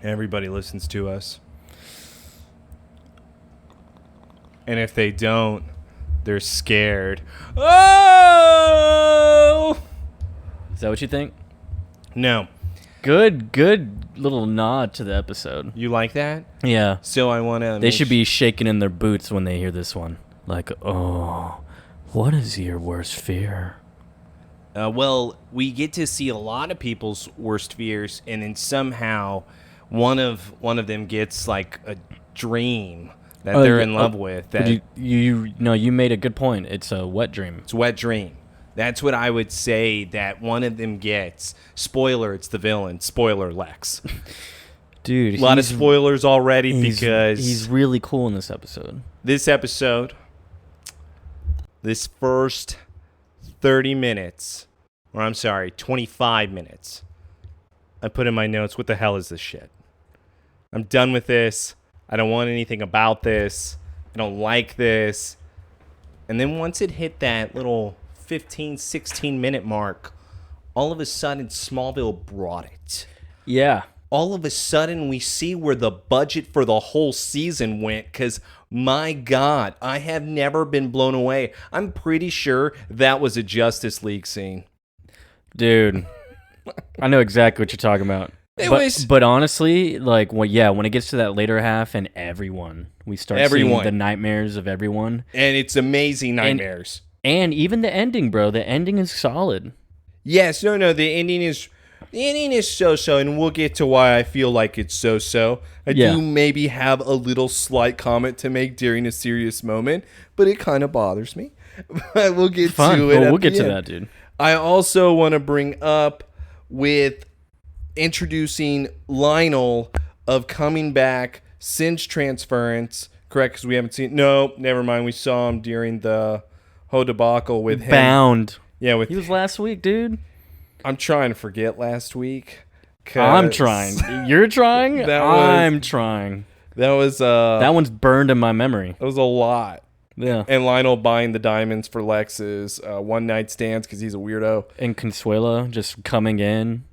Everybody listens to us. And if they don't, they're scared. Oh! Is that what you think? No. Good little nod to the episode. You like that? Yeah. So I want to... They should be shaking in their boots when they hear this one. Like, oh, what is your worst fear? Well, we get to see a lot of people's worst fears, and then somehow one of them gets like a dream that they're in love with. That you made a good point. It's a wet dream. It's a wet dream. That's what I would say that one of them gets. Spoiler, it's the villain. Spoiler, Lex. Dude, a lot of spoilers already because... He's really cool in this episode. This first 30 minutes, or I'm sorry, 25 minutes, I put in my notes, what the hell is this shit? I'm done with this. I don't want anything about this. I don't like this. And then once it hit that little 15, 16-minute mark, all of a sudden Smallville brought it. Yeah. All of a sudden we see where the budget for the whole season went, because my God, I have never been blown away. I'm pretty sure that was a Justice League scene. Dude, I know exactly what you're talking about. But honestly, like, when it gets to that later half and we start seeing the nightmares of everyone. And it's amazing nightmares. And even the ending, bro. The ending is solid. Yes, no, the ending is so-so, and we'll get to why I feel like it's so-so. I do maybe have a little slight comment to make during a serious moment, but it kind of bothers me. But we'll get to it. We'll get to that, dude. I also want to bring up with introducing Lionel of coming back since transference. Correct, because we haven't seen... No, never mind. We saw him during the whole debacle with him. Bound. Yeah, he was last week, dude. I'm trying to forget last week. I'm trying. You're trying? I'm trying. That was... that one's burned in my memory. It was a lot. Yeah. And Lionel buying the diamonds for Lex's one-night stands because he's a weirdo. And Consuela just coming in,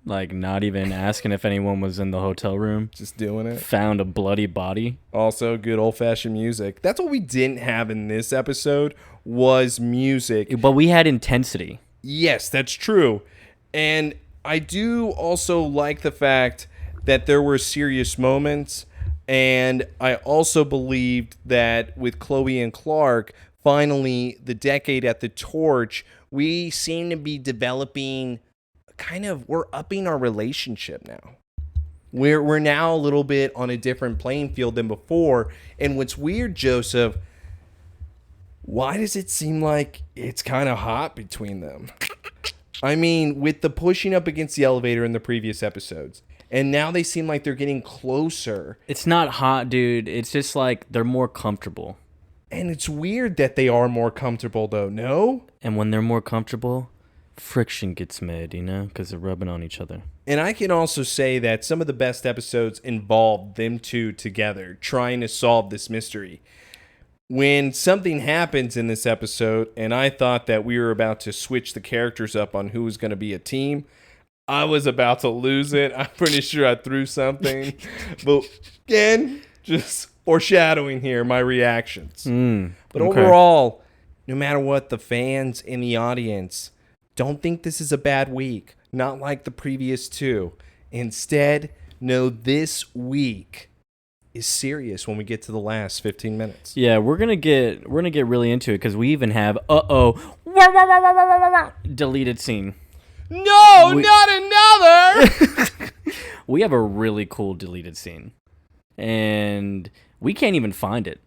like not even asking if anyone was in the hotel room. Just doing it. Found a bloody body. Also, good old-fashioned music. That's what we didn't have in this episode was music. But we had intensity. Yes, that's true. And I do also like the fact that there were serious moments. And I also believed that with Chloe and Clark, finally, the decade at the torch, we seem to be developing we're upping our relationship now. We're now a little bit on a different playing field than before. And what's weird, Joseph, why does it seem like it's kind of hot between them? I mean, with the pushing up against the elevator in the previous episodes. And now they seem like they're getting closer. It's not hot, dude. It's just like they're more comfortable. And it's weird that they are more comfortable, though, no? And when they're more comfortable, friction gets made, because they're rubbing on each other. And I can also say that some of the best episodes involved them two together, trying to solve this mystery. When something happens in this episode, and I thought that we were about to switch the characters up on who was going to be a team, I was about to lose it. I'm pretty sure I threw something. But again, just foreshadowing here, my reactions. But overall, no matter what, the fans in the audience don't think this is a bad week. Not like the previous two. Instead, know this week is serious when we get to the last 15 minutes. Yeah, we're gonna get really into it because we even have deleted scene. No, not another! We have a really cool deleted scene. And we can't even find it.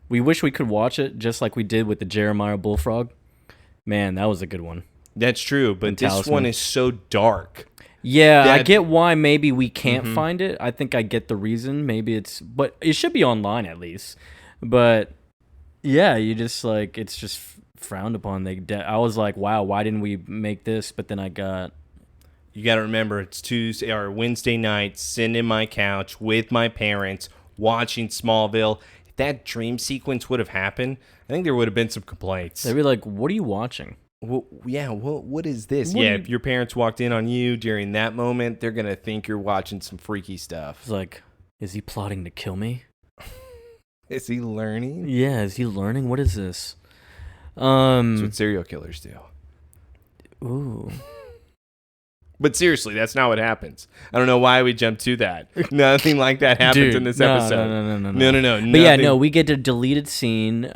We wish we could watch it just like we did with the Jeremiah Bullfrog. Man, that was a good one. That's true, but this one is so dark. Yeah, I get why maybe we can't find it. I think I get the reason. But it should be online at least. But yeah, you just like, it's just frowned upon. I was like, wow, why didn't we make this? But then you got to remember, it's Tuesday or Wednesday night, sitting in my couch with my parents watching Smallville. If that dream sequence would have happened, I think there would have been some complaints. They'd be like, what are you watching? what is this? What do If your parents walked in on you during that moment, they're going to think you're watching some freaky stuff. It's like, is he plotting to kill me? Is he learning? Yeah, is he learning? What is this? That's what serial killers do. Ooh. But seriously, that's not what happens. I don't know why we jumped to that. Nothing like that happens in this episode. No. But yeah, no, we get a deleted scene.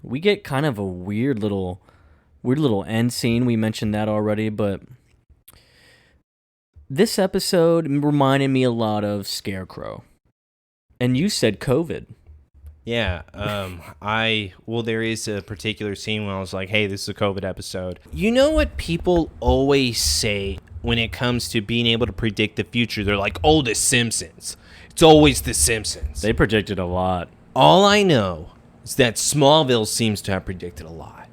We get kind of a weird little end scene. We mentioned that already, but this episode reminded me a lot of Scarecrow. And you said COVID. Yeah, there is a particular scene when I was like, hey, this is a COVID episode. You know what people always say when it comes to being able to predict the future? They're like, oh, The Simpsons. It's always The Simpsons. They predicted a lot. All I know is that Smallville seems to have predicted a lot.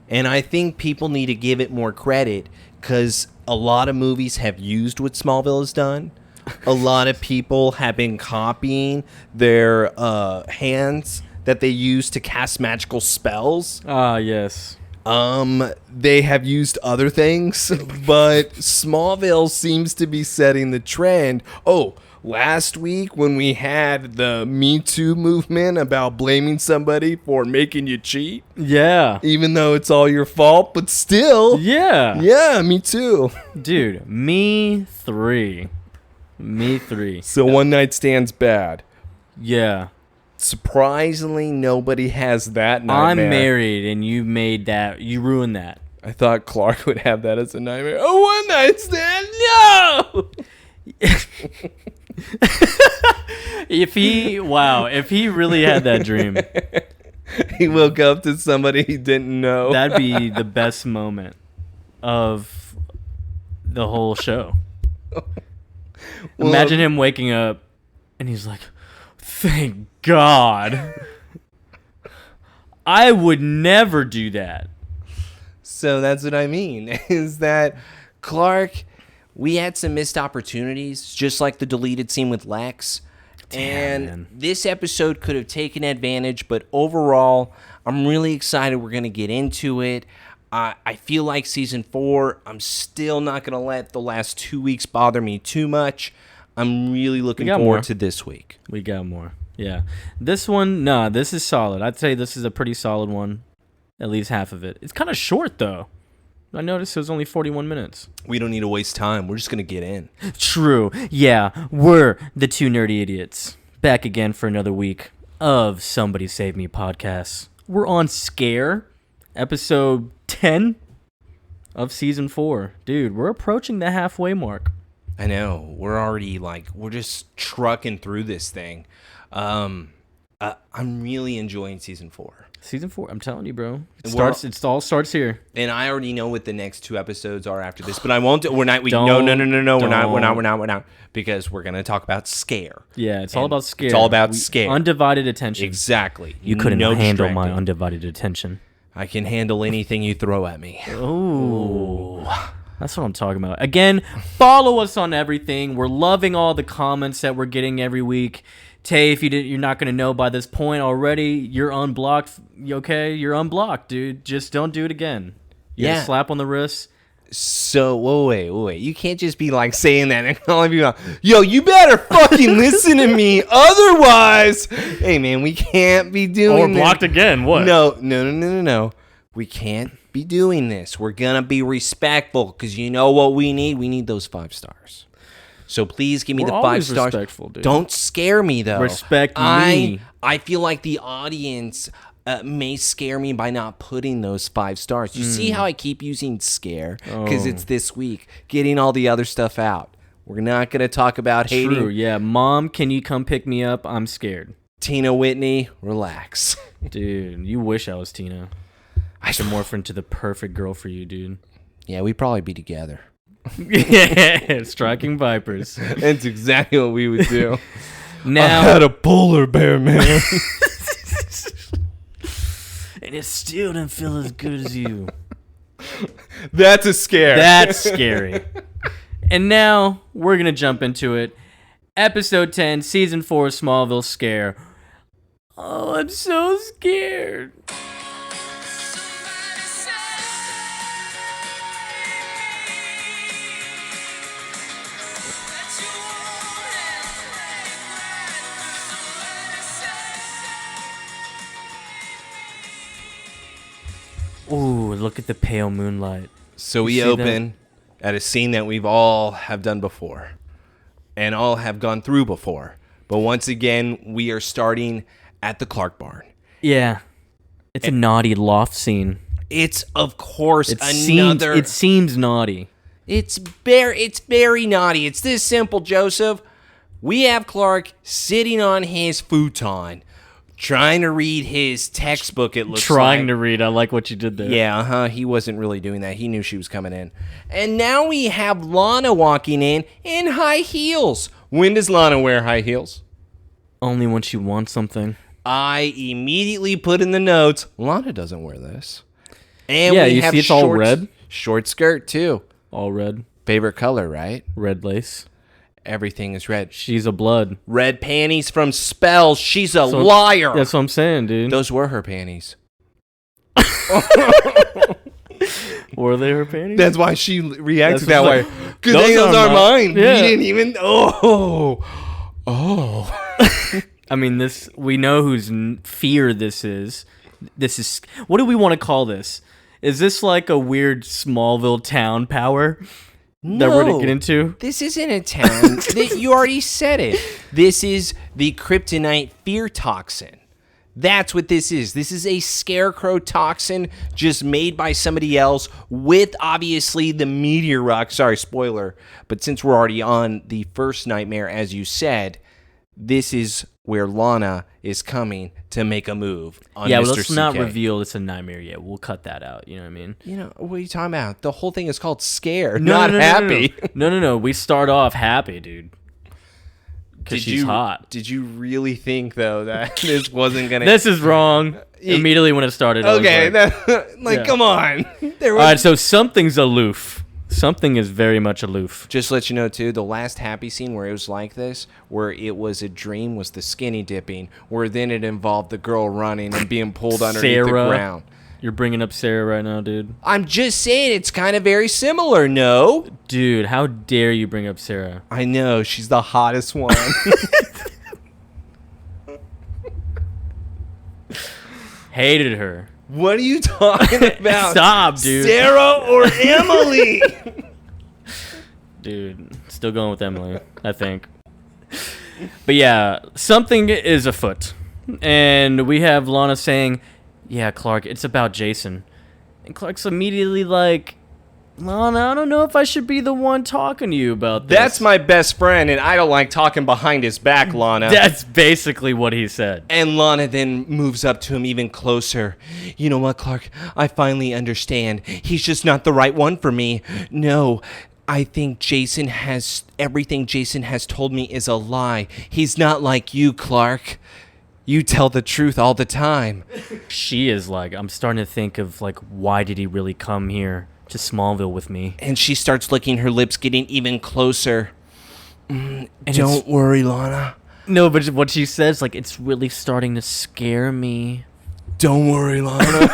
And I think people need to give it more credit because a lot of movies have used what Smallville has done. A lot of people have been copying their hands that they use to cast magical spells. Ah, yes. They have used other things, but Smallville seems to be setting the trend. Oh, last week when we had the Me Too movement about blaming somebody for making you cheat. Yeah. Even though it's all your fault, but still. Yeah. Yeah, me too. Dude, me 3. So one night stand's bad. Yeah. Surprisingly, nobody has that nightmare. I'm married, and you ruined that. I thought Clark would have that as a nightmare. Oh, one night stand, no! If he really had that dream, he woke up to somebody he didn't know. That'd be the best moment of the whole show. Well, imagine him waking up and he's like, thank God. I would never do that. So that's what I mean, is that Clark, we had some missed opportunities, just like the deleted scene with Lex. And this episode could have taken advantage, but overall, I'm really excited we're going to get into it. I feel like season 4, I'm still not going to let the last 2 weeks bother me too much. I'm really looking forward to this week. We got more. Yeah. This one, this is solid. I'd say this is a pretty solid one. At least half of it. It's kind of short, though. I noticed it was only 41 minutes. We don't need to waste time. We're just going to get in. True. Yeah, we're the 2 nerdy idiots. Back again for another week of Somebody Save Me podcast. We're on Scare, episode 10 of season 4. Dude, we're approaching the halfway mark. I know. We're already we're just trucking through this thing. I'm really enjoying season 4. Season 4, I'm telling you, bro. It all starts here. And I already know what the next 2 episodes are after this, but I won't. No. We're not. Because we're gonna talk about Scare. Yeah, it's all about Scare. It's all about Scare. Undivided attention. Exactly. You couldn't handle my undivided attention. I can handle anything you throw at me. Ooh. That's what I'm talking about. Again, follow us on everything. We're loving all the comments that we're getting every week. Tay, if you're not going to know by this point already, you're unblocked. Okay? You're unblocked, dude. Just don't do it again. You get a slap on the wrist. So, wait. You can't just be saying that and calling people, yo, you better fucking listen to me. Otherwise, hey, man, we can't be doing this. Or blocked again. What? No. We can't be doing this. We're going to be respectful because you know what we need? We need those 5 stars. So please give me the 5 stars. Dude. Don't scare me, though. Respect me. I feel like the audience may scare me by not putting those 5 stars. You see how I keep using scare? Because it's this week. Getting all the other stuff out. We're not going to talk about hating. True, yeah. Mom, can you come pick me up? I'm scared. Tina Whitney, relax. Dude, you wish I was Tina. I should morph into the perfect girl for you, dude. Yeah, we'd probably be together. Yeah, striking vipers. That's exactly what we would do. Now, I had a polar bear, man. And it still didn't feel as good as you. That's a scare. That's scary. And now, we're going to jump into it. Episode 10, Season 4, Smallville Scare. Oh, I'm so scared. look at the pale moonlight. So we see open at a scene that we've all have done before and all have gone through before. But once again, we are starting at the Clark barn. Yeah. It's a naughty loft scene. It's, of course, It another... seems naughty. It's very naughty. It's this simple, Joseph. We have Clark sitting on his futon, trying to read his textbook, it looks like. Trying to read. I like what you did there. Yeah, he wasn't really doing that. He knew she was coming in. And now we have Lana walking in high heels. When does Lana wear high heels? Only when she wants something. I immediately put in the notes, Lana doesn't wear this. And yeah, we you have see it's all red? Short skirt, too. All red. Favorite color, right? Red lace. Everything is red. She's a blood. Red panties from Spells. She's a liar. That's what I'm saying, dude. Those were her panties. Were they her panties? That's why she reacted that way. Good those thing those are mine. Yeah. We didn't even... Oh. I mean, we know whose fear this is. This is... What do we want to call this? Is this like a weird Smallville town power that we're going to get into? This isn't a town. You already said it. This is the kryptonite fear toxin. That's what this is. This is a scarecrow toxin just made by somebody else with, obviously, the meteor rock. Sorry, spoiler. But since we're already on the first nightmare, as you said, this is where Lana is coming to make a move on yeah, Mr. well, let's CK. not reveal it's a nightmare yet. We'll cut that out. You know what I mean? You know, what are you talking about? The whole thing is called Scared, not Happy. No. We start off happy, dude. Because she's hot. Did you really think, though, that this wasn't going to... This is wrong. Immediately when it started, Okay, I was like, come on. All right, so something's aloof. Something is very much aloof. Just to let you know, too, the last Happy scene where it was like this, where it was a dream, was the skinny dipping, where then it involved the girl running and being pulled underneath the ground. You're bringing up Sarah right now, dude. I'm just saying it's kind of very similar, no? Dude, how dare you bring up Sarah? I know, she's the hottest one. Hated her. What are you talking about? Stop, dude. Sarah or Emily? Dude, still going with Emily, I think. But yeah, something is afoot. And we have Lana saying, yeah, Clark, it's about Jason. And Clark's immediately like, Lana, I don't know if I should be the one talking to you about this. That's my best friend, and I don't like talking behind his back, Lana. That's basically what he said. And Lana then moves up to him even closer. You know what, Clark? I finally understand. He's just not the right one for me. No, I think everything Jason has told me is a lie. He's not like you, Clark. You tell the truth all the time. She is like, I'm starting to think of, like, why did he really come here to Smallville with me? And she starts licking her lips, getting even closer. Don't worry, Lana. No, but what she says, like, it's really starting to scare me. Don't worry, Lana.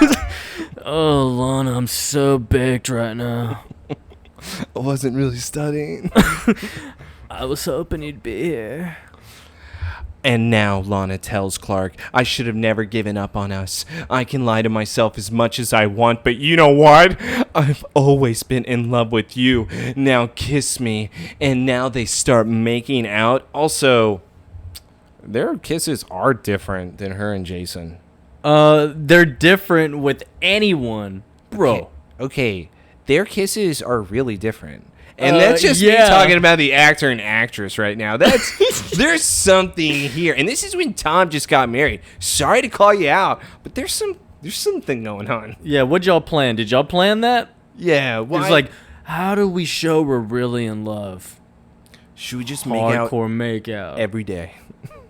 Oh, Lana, I'm so baked right now. I wasn't really studying. I was hoping you'd be here. And now Lana tells Clark, I should have never given up on us. I can lie to myself as much as I want, but you know what? I've always been in love with you. Now kiss me. And now they start making out. Also, their kisses are different than her and Jason. They're different with anyone. Bro. Okay. Their kisses are really different. And that's just me talking about the actor and actress right now. There's something here. And this is when Tom just got married. Sorry to call you out, but there's something going on. Yeah, what'd y'all plan? Did y'all plan that? Yeah. It's like, how do we show we're really in love? Should we just hardcore make out every day?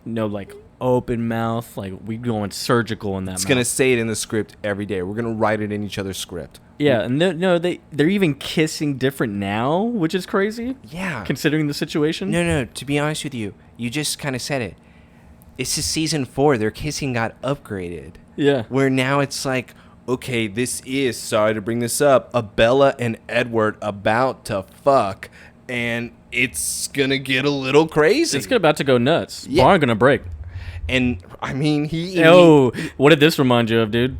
No, like open mouth. Like we going surgical in that. It's gonna say it in the script every day. We're gonna write it in each other's script. Yeah, and they're even kissing different now, which is crazy. Yeah. Considering the situation. No. To be honest with you, you just kind of said it. This is season 4. Their kissing got upgraded. Yeah. Where now it's like, okay, this is, sorry to bring this up, a Bella and Edward about to fuck, and it's gonna get a little crazy. It's about to go nuts. Yeah. Barn gonna break. And I mean, what did this remind you of, dude?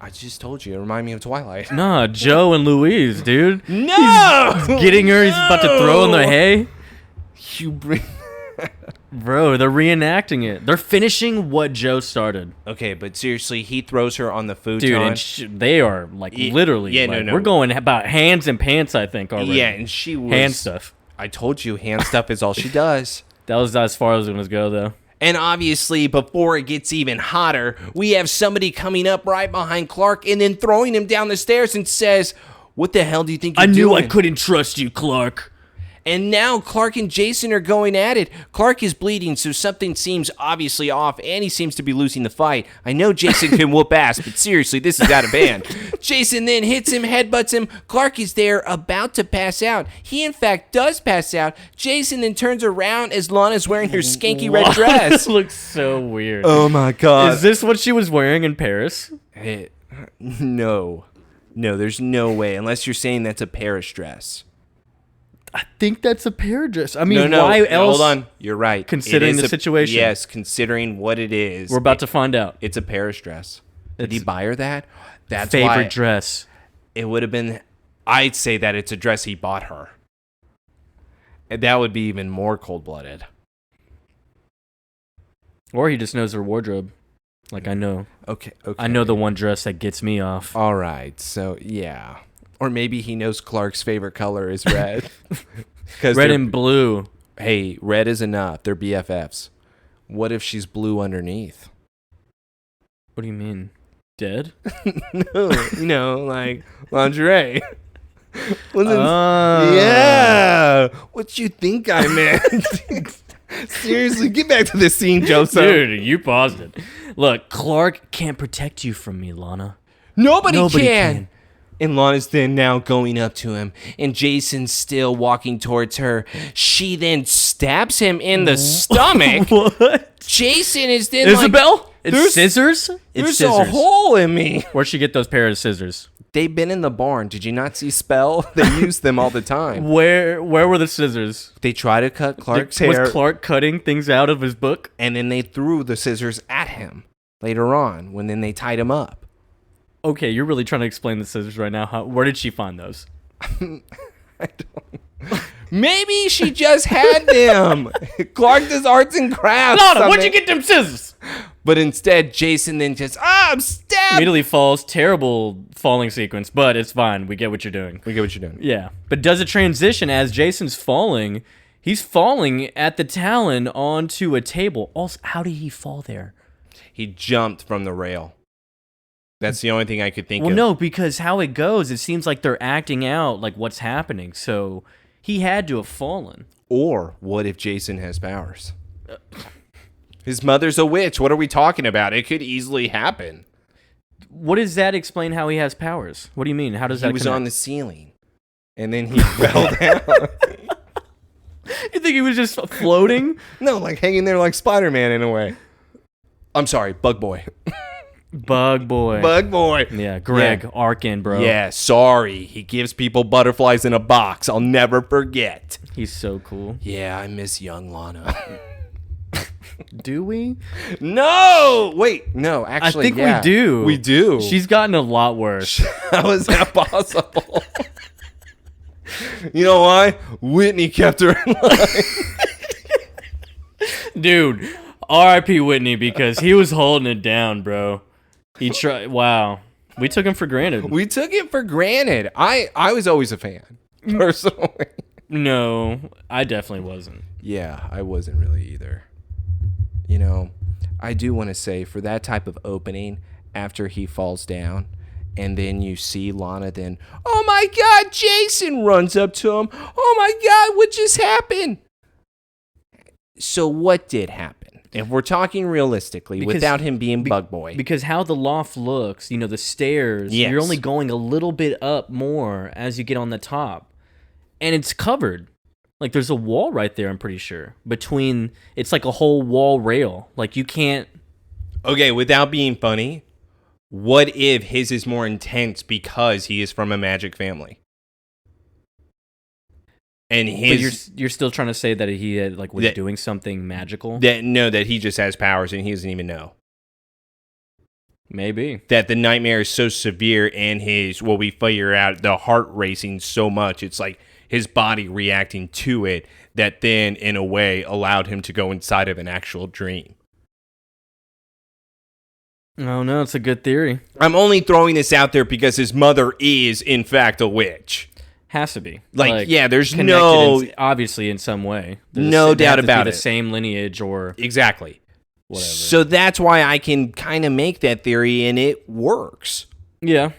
I just told you. It reminded me of Twilight. Nah, Joe and Louise, dude. No! He's getting her. He's about to throw in the hay. You bring... Bro, they're reenacting it. They're finishing what Joe started. Okay, but seriously, he throws her on the futon. Dude, and they are, like, literally. Yeah, like, no. We're going about hands and pants, I think, already. Yeah, and she was... Hand stuff. I told you, hand stuff is all she does. That was as far as it was going to go, though. And obviously, before it gets even hotter, we have somebody coming up right behind Clark and then throwing him down the stairs and says, "What the hell do you think you're doing?" I couldn't trust you, Clark. And now Clark and Jason are going at it. Clark is bleeding, so something seems obviously off, and he seems to be losing the fight. I know Jason can whoop ass, but seriously, this is out of hand. Jason then hits him, headbutts him. Clark is there, about to pass out. He, in fact, does pass out. Jason then turns around as Lana's wearing her skanky red dress. This looks so weird. Oh, my God. Is this what she was wearing in Paris? No. No, there's no way, unless you're saying that's a Paris dress. I think that's a Paris dress. I mean, No, why else? Hold on. You're right. Considering the situation. Yes, considering what it is. We're about to find out. It's a Paris dress. Did he It's buy her that? That's favorite why dress. it would have been... I'd say that it's a dress he bought her. And that would be even more cold-blooded. Or he just knows her wardrobe. Like, I know. Okay. I know the one dress that gets me off. All right. So, yeah. Or maybe he knows Clark's favorite color is red. Red and blue. Hey, red is enough. They're BFFs. What if she's blue underneath? What do you mean? Dead? No, like lingerie. Yeah. What you think I meant? Seriously, get back to the scene, Joseph. Dude, you paused it. Look, Clark can't protect you from me, Lana. Nobody can. And Lana's then now going up to him, and Jason's still walking towards her. She then stabs him in the stomach. What? Jason is then Isabel? like, It's scissors? It's there's scissors. a hole in me. Where'd she get those pair of scissors? They've been in the barn. Did you not see Spell? They use them all the time. Where were the scissors? They try to cut Clark's hair. Was Clark cutting things out of his book? And then they threw the scissors at him later on when then they tied him up. Okay, you're really trying to explain the scissors right now. Where did she find those? I don't. Maybe she just had them. Clark does arts and crafts. Lana, where'd you get them scissors? But instead, Jason then just, I'm stabbed. Immediately falls. Terrible falling sequence, but it's fine. We get what you're doing. We get what you're doing. Yeah. But does a transition as Jason's falling. He's falling at the Talon onto a table. Also, how did he fall there? He jumped from the rail. That's the only thing I could think of. Well, no, because how it goes, it seems like they're acting out like what's happening. So he had to have fallen. Or what if Jason has powers? His mother's a witch. What are we talking about? It could easily happen. What does that explain how he has powers? What do you mean? How does that He was connect? on the ceiling. And then he fell down. You think he was just floating? No, like hanging there like Spider-Man in a way. I'm sorry, Bug Boy. Bug Boy. Bug Boy. Yeah, Greg Yeah. Arkin, bro. Yeah, sorry. He gives people butterflies in a box. I'll never forget. He's so cool. Yeah, I miss young Lana. Do we? No! Wait, no, actually, I think yeah. we do. We do. She's gotten a lot worse. How is that possible? You know why? Whitney kept her in line. Dude, R.I.P. Whitney, because he was holding it down, bro. He tried. Wow. We took him for granted. We took it for granted. I was always a fan, personally. No, I definitely wasn't. Yeah, I wasn't really either. You know, I do want to say for that type of opening after he falls down and then you see Lana then, oh my God, Jason runs up to him. Oh my God, what just happened? So what did happen? If we're talking realistically, without him being Bug Boy. Because how the loft looks, the stairs, Yes. you're only going a little bit up more as you get on the top. And it's covered. Like, there's a wall right there, I'm pretty sure. It's like a whole wall rail. Like, you can't... Okay, without being funny, what if his is more intense because he is from a magic family? And his... But you're still trying to say that he had, was doing something magical? That he just has powers and he doesn't even know. Maybe. That the nightmare is so severe and we figure out the heart racing so much. It's like his body reacting to it that then, in a way, allowed him to go inside of an actual dream. Oh, no, it's a good theory. I'm only throwing this out there because his mother is, in fact, a witch. Has to be. There's no... obviously, in some way. No doubt about it. The same lineage or... Exactly. Whatever. So that's why I can kind of make that theory, and it works. Yeah,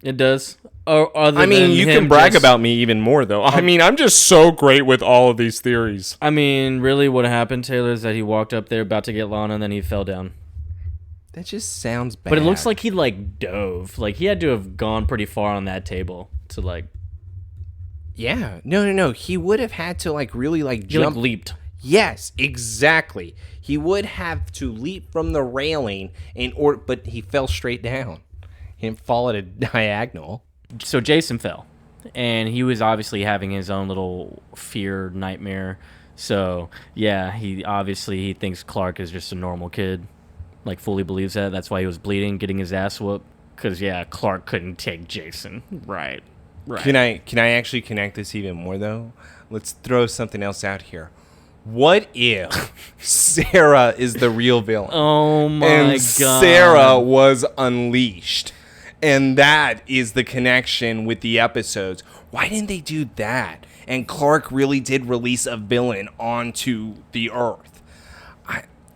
it does. You can brag about me even more, though. I'm just so great with all of these theories. Really what happened, Taylor, is that he walked up there about to get Lana, and then he fell down. That just sounds bad. But it looks like he, dove. He had to have gone pretty far on that table to, Yeah. No. He would have had to, really, jump. He, leaped. Yes, exactly. He would have to leap from the railing, but he fell straight down. He didn't fall at a diagonal. So Jason fell, and he was obviously having his own little fear nightmare. So, yeah, he thinks Clark is just a normal kid. Fully believes that. That's why he was bleeding, getting his ass whooped. Because, Clark couldn't take Jason. Right. Can I actually connect this even more, though? Let's throw something else out here. What if Sarah is the real villain? Oh, my God. Sarah was unleashed. And that is the connection with the episodes. Why didn't they do that? And Clark really did release a villain onto the Earth.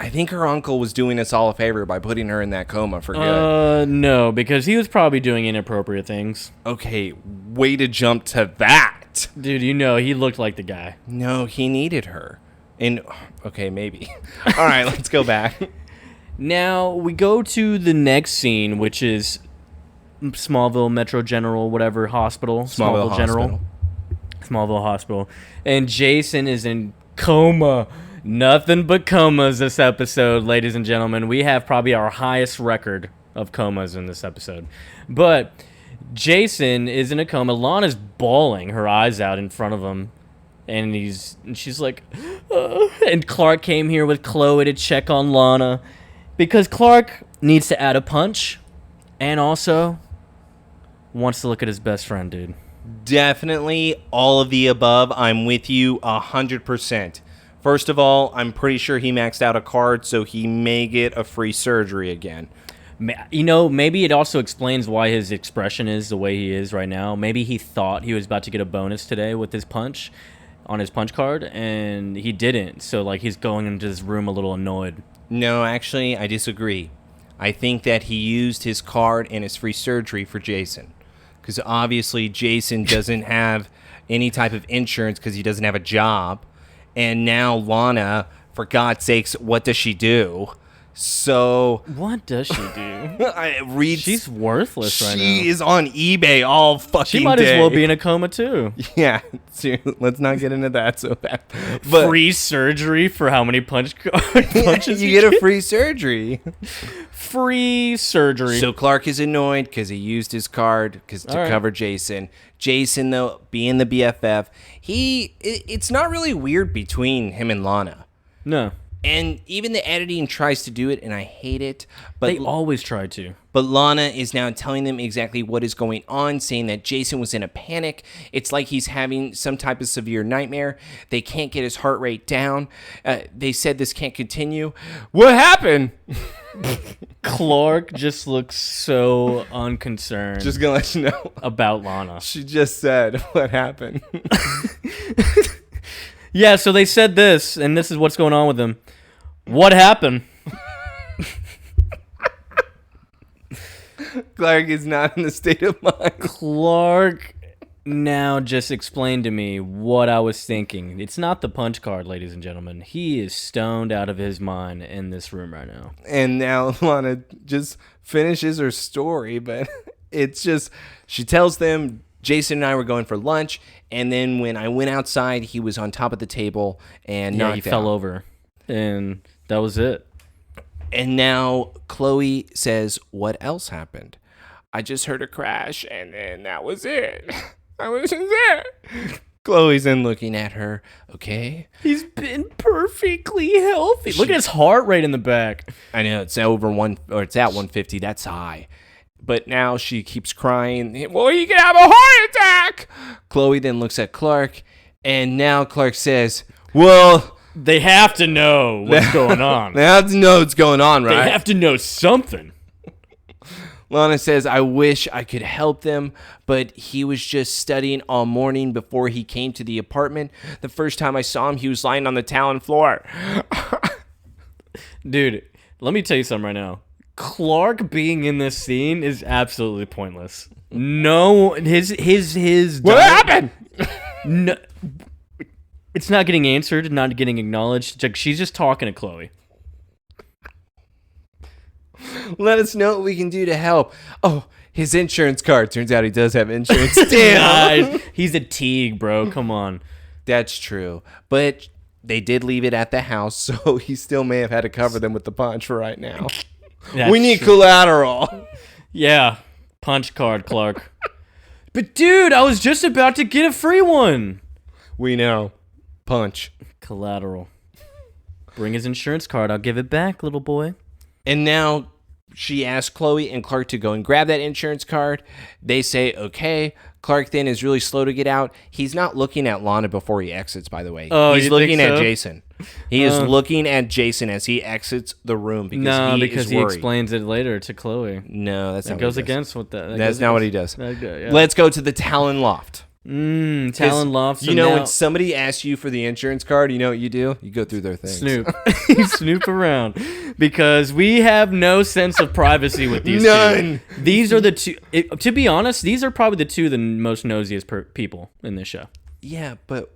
I think her uncle was doing us all a favor by putting her in that coma for good. No, because he was probably doing inappropriate things. Okay, way to jump to that. Dude, he looked like the guy. No, he needed her. Okay, maybe. All right, let's go back. Now, we go to the next scene, which is Smallville Metro General, whatever, hospital. Smallville General. Smallville Hospital. And Jason is in coma. Nothing but comas this episode, ladies and gentlemen. We have probably our highest record of comas in this episode. But Jason is in a coma. Lana's bawling her eyes out in front of him. And she's like, and Clark came here with Chloe to check on Lana. Because Clark needs to add a punch. And also wants to look at his best friend, dude. Definitely all of the above. I'm with you 100%. First of all, I'm pretty sure he maxed out a card, so he may get a free surgery again. Maybe it also explains why his expression is the way he is right now. Maybe he thought he was about to get a bonus today with his punch on his punch card, and he didn't. So, he's going into his room a little annoyed. No, actually, I disagree. I think that he used his card and his free surgery for Jason. Because obviously Jason doesn't have any type of insurance because he doesn't have a job. And now Lana, for God's sakes, what does she do? So what does she do? She's worthless right now. She is on eBay all fucking day. She might as well be in a coma too. Yeah, let's not get into that so bad. But free surgery for how many punches you get a free surgery. Free surgery. So Clark is annoyed because he used his card to cover Jason. Jason, though, being the BFF, it's not really weird between him and Lana. No. And even the editing tries to do it, and I hate it. But they always try to. But Lana is now telling them exactly what is going on, saying that Jason was in a panic. It's like he's having some type of severe nightmare. They can't get his heart rate down. They said this can't continue. What happened? Clark just looks so unconcerned. Just gonna let you know about Lana. She just said what happened. Yeah, so they said this, and this is what's going on with him. What happened? Clark is not in the state of mind. Clark now just explained to me what I was thinking. It's not the punch card, ladies and gentlemen. He is stoned out of his mind in this room right now. And now Lana just finishes her story, but it's just, she tells them Jason and I were going for lunch, and then when I went outside, he was on top of the table and he fell over, and that was it. And now Chloe says, what else happened? I just heard a crash, and then that was it. That was just it. Chloe's then looking at her. Okay. He's been perfectly healthy. Look at his heart rate in the back. I know it's over it's at 150. That's high. But now she keeps crying. Well, you can have a heart attack. Chloe then looks at Clark, and now Clark says, well, they have to know what's going on. They have to know what's going on, right? They have to know something. Lana says, I wish I could help them, but he was just studying all morning before he came to the apartment. The first time I saw him, he was lying on the talon floor. Dude, let me tell you something right now. Clark being in this scene is absolutely pointless. No, his What happened? No, it's not getting answered, not getting acknowledged. Like, she's just talking to Chloe. Let us know what we can do to help. Oh, his insurance card. Turns out he does have insurance. Damn. He's a Teague, bro. Come on. That's true. But they did leave it at the house, so he still may have had to cover them with the punch for right now. We need collateral. Yeah. Punch card, Clark. But, dude, I was just about to get a free one. We know. Punch. Collateral. Bring his insurance card. I'll give it back, little boy. And now she asks Chloe and Clark to go and grab that insurance card. They say, okay. Clark then is really slow to get out. He's not looking at Lana before he exits, by the way. Oh, he's you looking think so? at Jason. He is looking at Jason as he exits the room because he explains it later to Chloe. No, that's not That goes what he does. against what that. That's not what he does. Yeah. Let's go to the Talon Loft. Talon Loft. So you know, now, when somebody asks you for the insurance card, you know what you do? You go through their things. Snoop. You snoop around. Because we have no sense of privacy with these None. two. These are the two. To be honest, these are probably the two the most nosiest people in this show. Yeah, but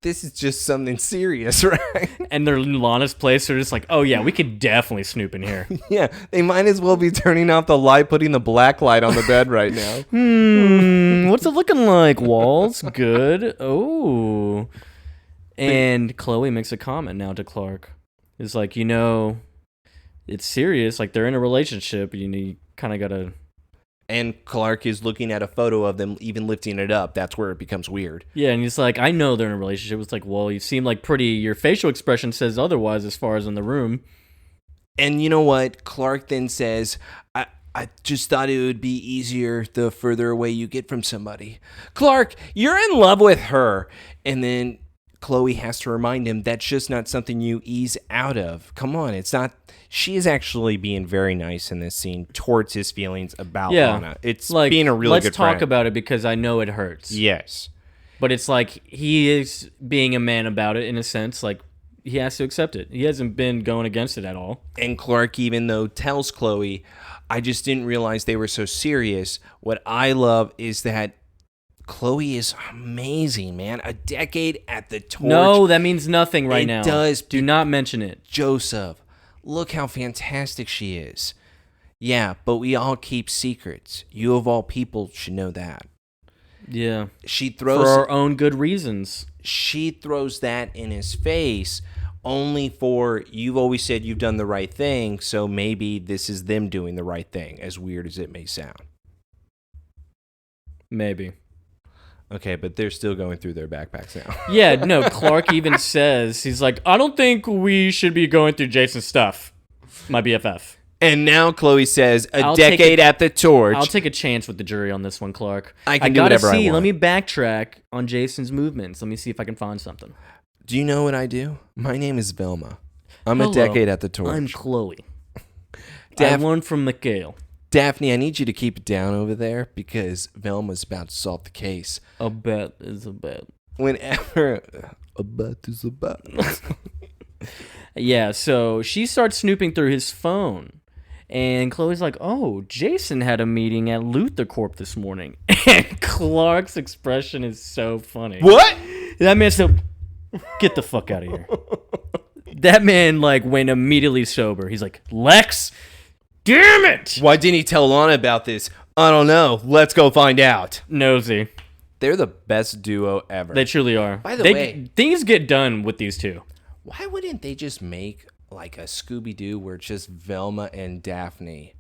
this is just something serious, right? And they're in Lana's place. They're just like, oh, yeah, we could definitely snoop in here. Yeah, they might as well be turning off the light, putting the black light on the bed right now. What's it looking like, Walls? Good. Oh. And Chloe makes a comment now to Clark. It's like, it's serious. Like, they're in a relationship. You kind of got to... And Clark is looking at a photo of them even lifting it up. That's where it becomes weird. Yeah, and he's like, I know they're in a relationship. It's like, well, you seem like your facial expression says otherwise as far as in the room. And you know what? Clark then says, I just thought it would be easier the further away you get from somebody. Clark, you're in love with her. And then Chloe has to remind him that's just not something you ease out of. Come on, it's not. She is actually being very nice in this scene towards his feelings about Lana. It's like being a really good friend. Let's talk about it because I know it hurts. Yes. But it's like he is being a man about it in a sense. Like, he has to accept it. He hasn't been going against it at all. And Clark, even though tells Chloe, I just didn't realize they were so serious. What I love is that Chloe is amazing, man. A decade at the torch. No, that means nothing right now. It does. Do not mention it. Joseph, look how fantastic she is. Yeah, but we all keep secrets. You of all people should know that. Yeah. She throws... For our own good reasons. She throws that in his face only for, you've always said you've done the right thing, so maybe this is them doing the right thing, as weird as it may sound. Maybe. Okay, but they're still going through their backpacks now. Yeah, no, Clark even says, he's like, I don't think we should be going through Jason's stuff, my BFF. And now Chloe says, decade at the torch. I'll take a chance with the jury on this one, Clark. I can do whatever I want. Let me backtrack on Jason's movements. Let me see if I can find something. Do you know what I do? My name is Velma. I'm a decade at the torch. I'm Chloe. I learned from Mikhail. Daphne, I need you to keep it down over there because Velma's about to solve the case. A bet is a bet. Whenever a bet is a bet. Yeah, so she starts snooping through his phone. And Chloe's like, oh, Jason had a meeting at LuthorCorp this morning. And Clark's expression is so funny. What? That man said, get the fuck out of here. That man, went immediately sober. He's like, Lex, damn it! Why didn't he tell Lana about this? I don't know. Let's go find out. Nosy. They're the best duo ever. They truly are. By the way, things get done with these two. Why wouldn't they just make like a Scooby-Doo where it's just Velma and Daphne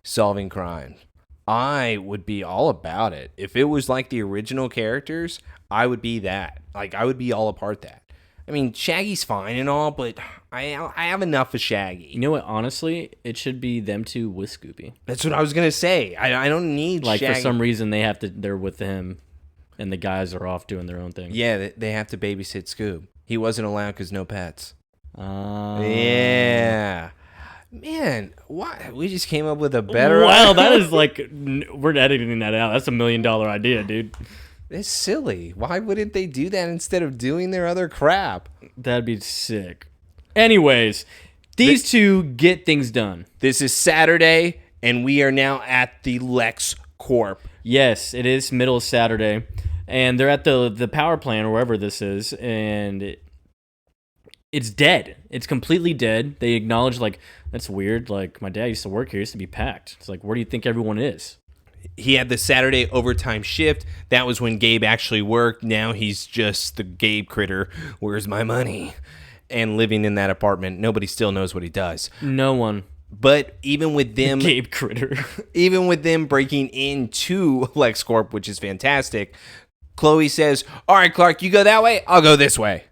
solving crimes? I would be all about it. If it was like the original characters, I would be that. Like, I would be all apart that. I mean, Shaggy's fine and all, but I have enough of Shaggy. You know what? Honestly, it should be them two with Scooby. That's what I was gonna say. I don't need Like Shaggy. for some reason they're with him, and the guys are off doing their own thing. Yeah, they have to babysit Scoob. He wasn't allowed because no pets. Uh, Yeah. Man, why? We just came up with a better. Wow, that is like we're editing that out. That's $1 million idea, dude. It's silly. Why wouldn't they do that instead of doing their other crap? That'd be sick. Anyways, these two get things done. This is Saturday, and we are now at the LuthorCorp. Yes, it is middle of Saturday, and they're at the power plant or wherever this is, and it's dead. It's completely dead. They acknowledge, like, that's weird. Like, my dad used to work here. It used to be packed. It's like, where do you think everyone is? He had the Saturday overtime shift. That was when Gabe actually worked. Now he's just the Gabe critter. Where's my money? And living in that apartment. Nobody still knows what he does. No one. But even with them, Gabe critter. even with them breaking into LuthorCorp, which is fantastic, Chloe says, all right, Clark, you go that way. I'll go this way.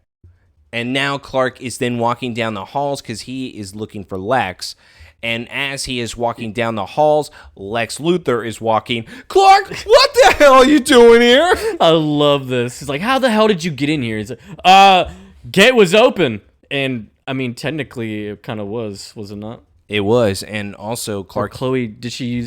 And now Clark is then walking down the halls because he is looking for Lex. And as he is walking down the halls, Lex Luthor is walking. Clark, what the hell are you doing here? I love this. He's like, how the hell did you get in here? He's like, gate was open. And, I mean, technically, it kind of was it not? It was. And also, Clark. Chloe, did she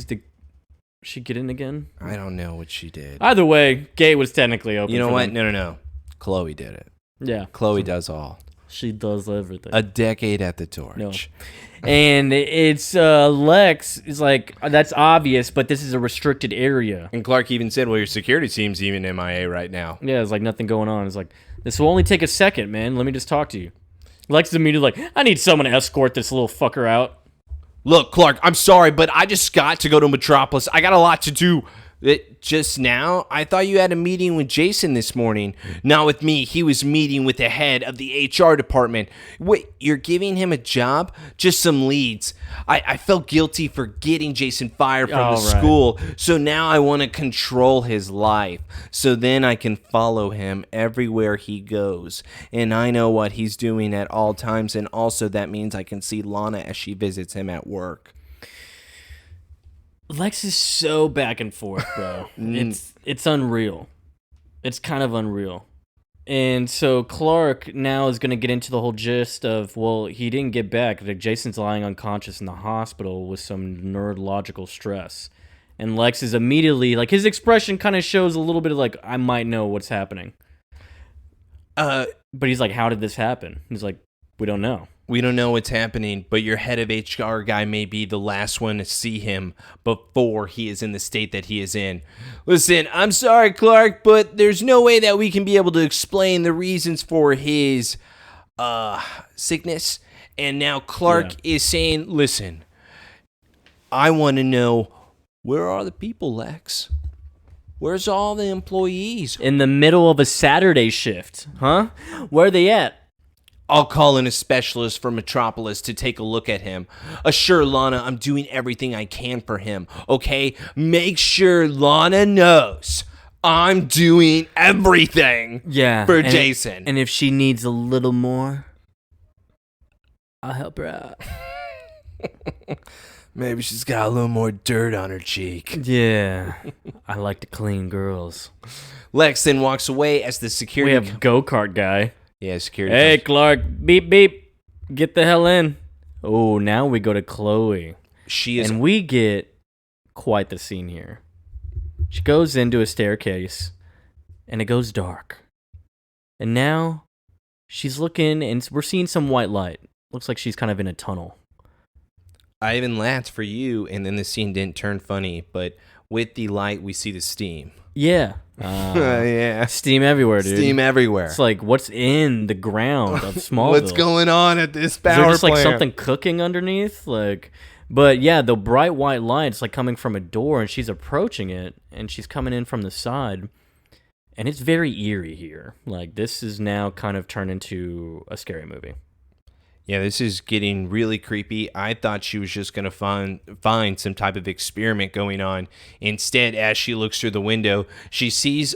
get in again? I don't know what she did. Either way, gate was technically open. You know what? them. No. Chloe did it. Yeah. Chloe does all. She does everything. A decade at the torch. No. And it's Lex is like, that's obvious, but this is a restricted area. And Clark even said, well, your security team's even MIA right now. Yeah, it's like nothing going on. It's like, this will only take a second, man. Let me just talk to you. Lex is immediately like, I need someone to escort this little fucker out. Look, Clark, I'm sorry, but I just got to go to Metropolis. I got a lot to do. Just now, I thought you had a meeting with Jason this morning. Not with me. He was meeting with the head of the HR department. Wait, you're giving him a job? Just some leads. I felt guilty for getting Jason fired from the school, so now I want to control his life. So then I can follow him everywhere he goes. And I know what he's doing at all times, and also that means I can see Lana as she visits him at work. Lex is so back and forth, bro. It's unreal. It's kind of unreal. And so Clark now is going to get into the whole gist of, well, he didn't get back. Like, Jason's lying unconscious in the hospital with some neurological stress. And Lex is immediately, like, his expression kind of shows a little bit of, like, I might know what's happening. But he's like, how did this happen? He's like, we don't know. We don't know what's happening, but your head of HR guy may be the last one to see him before he is in the state that he is in. Listen, I'm sorry, Clark, but there's no way that we can be able to explain the reasons for his sickness. And now Clark is saying, listen, I want to know, where are the people, Lex? Where's all the employees? In the middle of a Saturday shift, huh? Where are they at? I'll call in a specialist from Metropolis to take a look at him. Assure Lana I'm doing everything I can for him, okay? Make sure Lana knows I'm doing everything for Jason. And if she needs a little more, I'll help her out. Maybe she's got a little more dirt on her cheek. Yeah, I like to clean girls. Lex then walks away as the security... We have go-kart guy. Yeah, security. Hey, Clark, beep, beep. Get the hell in. Oh, now we go to Chloe. And we get quite the scene here. She goes into a staircase, and it goes dark. And now she's looking, and we're seeing some white light. Looks like she's kind of in a tunnel. I even laughed for you, and then the scene didn't turn funny, but with the light, we see the steam. Yeah. Yeah. Steam everywhere, dude. Steam everywhere. It's like, what's in the ground of Smallville? What's going on at this power plant? Is there just plant? like something cooking underneath? Like, but yeah, the bright white light's like coming from a door, and she's approaching it, and she's coming in from the side, and it's very eerie here. Like, this is now kind of turned into a scary movie. Yeah, this is getting really creepy. I thought she was just going to find some type of experiment going on. Instead, as she looks through the window, she sees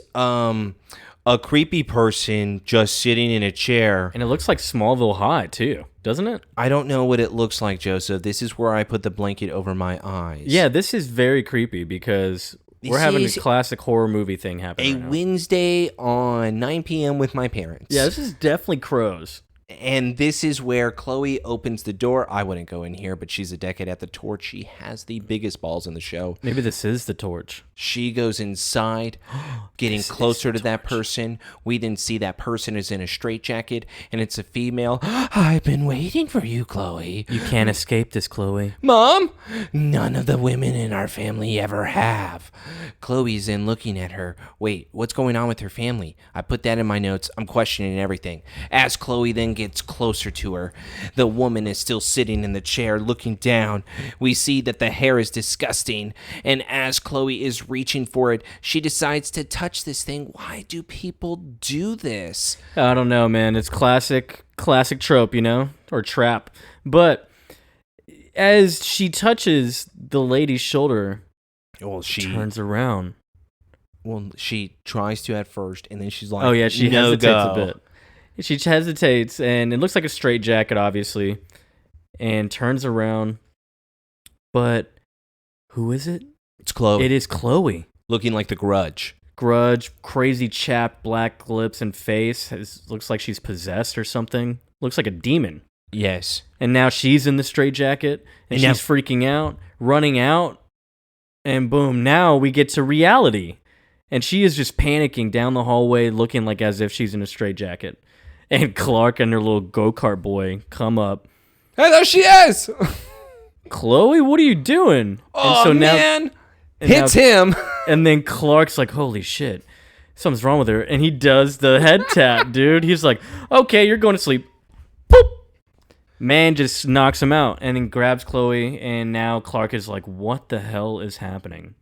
a creepy person just sitting in a chair. And it looks like Smallville High, too, doesn't it? I don't know what it looks like, Joseph. This is where I put the blanket over my eyes. Yeah, this is very creepy because we're having a classic horror movie thing happening right now. Wednesday on 9 p.m. with my parents. Yeah, this is definitely Crows. And this is where Chloe opens the door. I wouldn't go in here, but she's a decade at the torch. She has the biggest balls in the show. Maybe this is the torch. She goes inside, getting closer to that person. We then see that person is in a straitjacket, and it's a female. I've been waiting for you, Chloe. You can't escape this, Chloe. Mom, none of the women in our family ever have. Chloe's in looking at her. Wait, what's going on with her family? I put that in my notes. I'm questioning everything. As Chloe then gets closer to her, the woman is still sitting in the chair looking down. We see that the hair is disgusting, and as Chloe is reaching for it, she decides to touch this thing. Why do people do this? I don't know, man. It's classic trope, or trap. But as she touches the lady's shoulder, she turns around. Well, she tries to at first, and then she's like, oh yeah, she no hesitates go. a bit. She hesitates, and it looks like a straitjacket, obviously, and turns around. But who is it? It's Chloe. It is Chloe. Looking like the Grudge. Crazy chapped black lips and face. Looks like she's possessed or something. Looks like a demon. Yes. And now she's in the straitjacket, and she's freaking out, running out, and boom, now we get to reality. And she is just panicking down the hallway, looking like as if she's in a straitjacket. And Clark and her little go-kart boy come up. Hey, there she is! Chloe, what are you doing? Oh, and so man! Hits him! And then Clark's like, holy shit, something's wrong with her. And he does the head tap, dude. He's like, okay, you're going to sleep. Boop! Man just knocks him out and then grabs Chloe. And now Clark is like, what the hell is happening?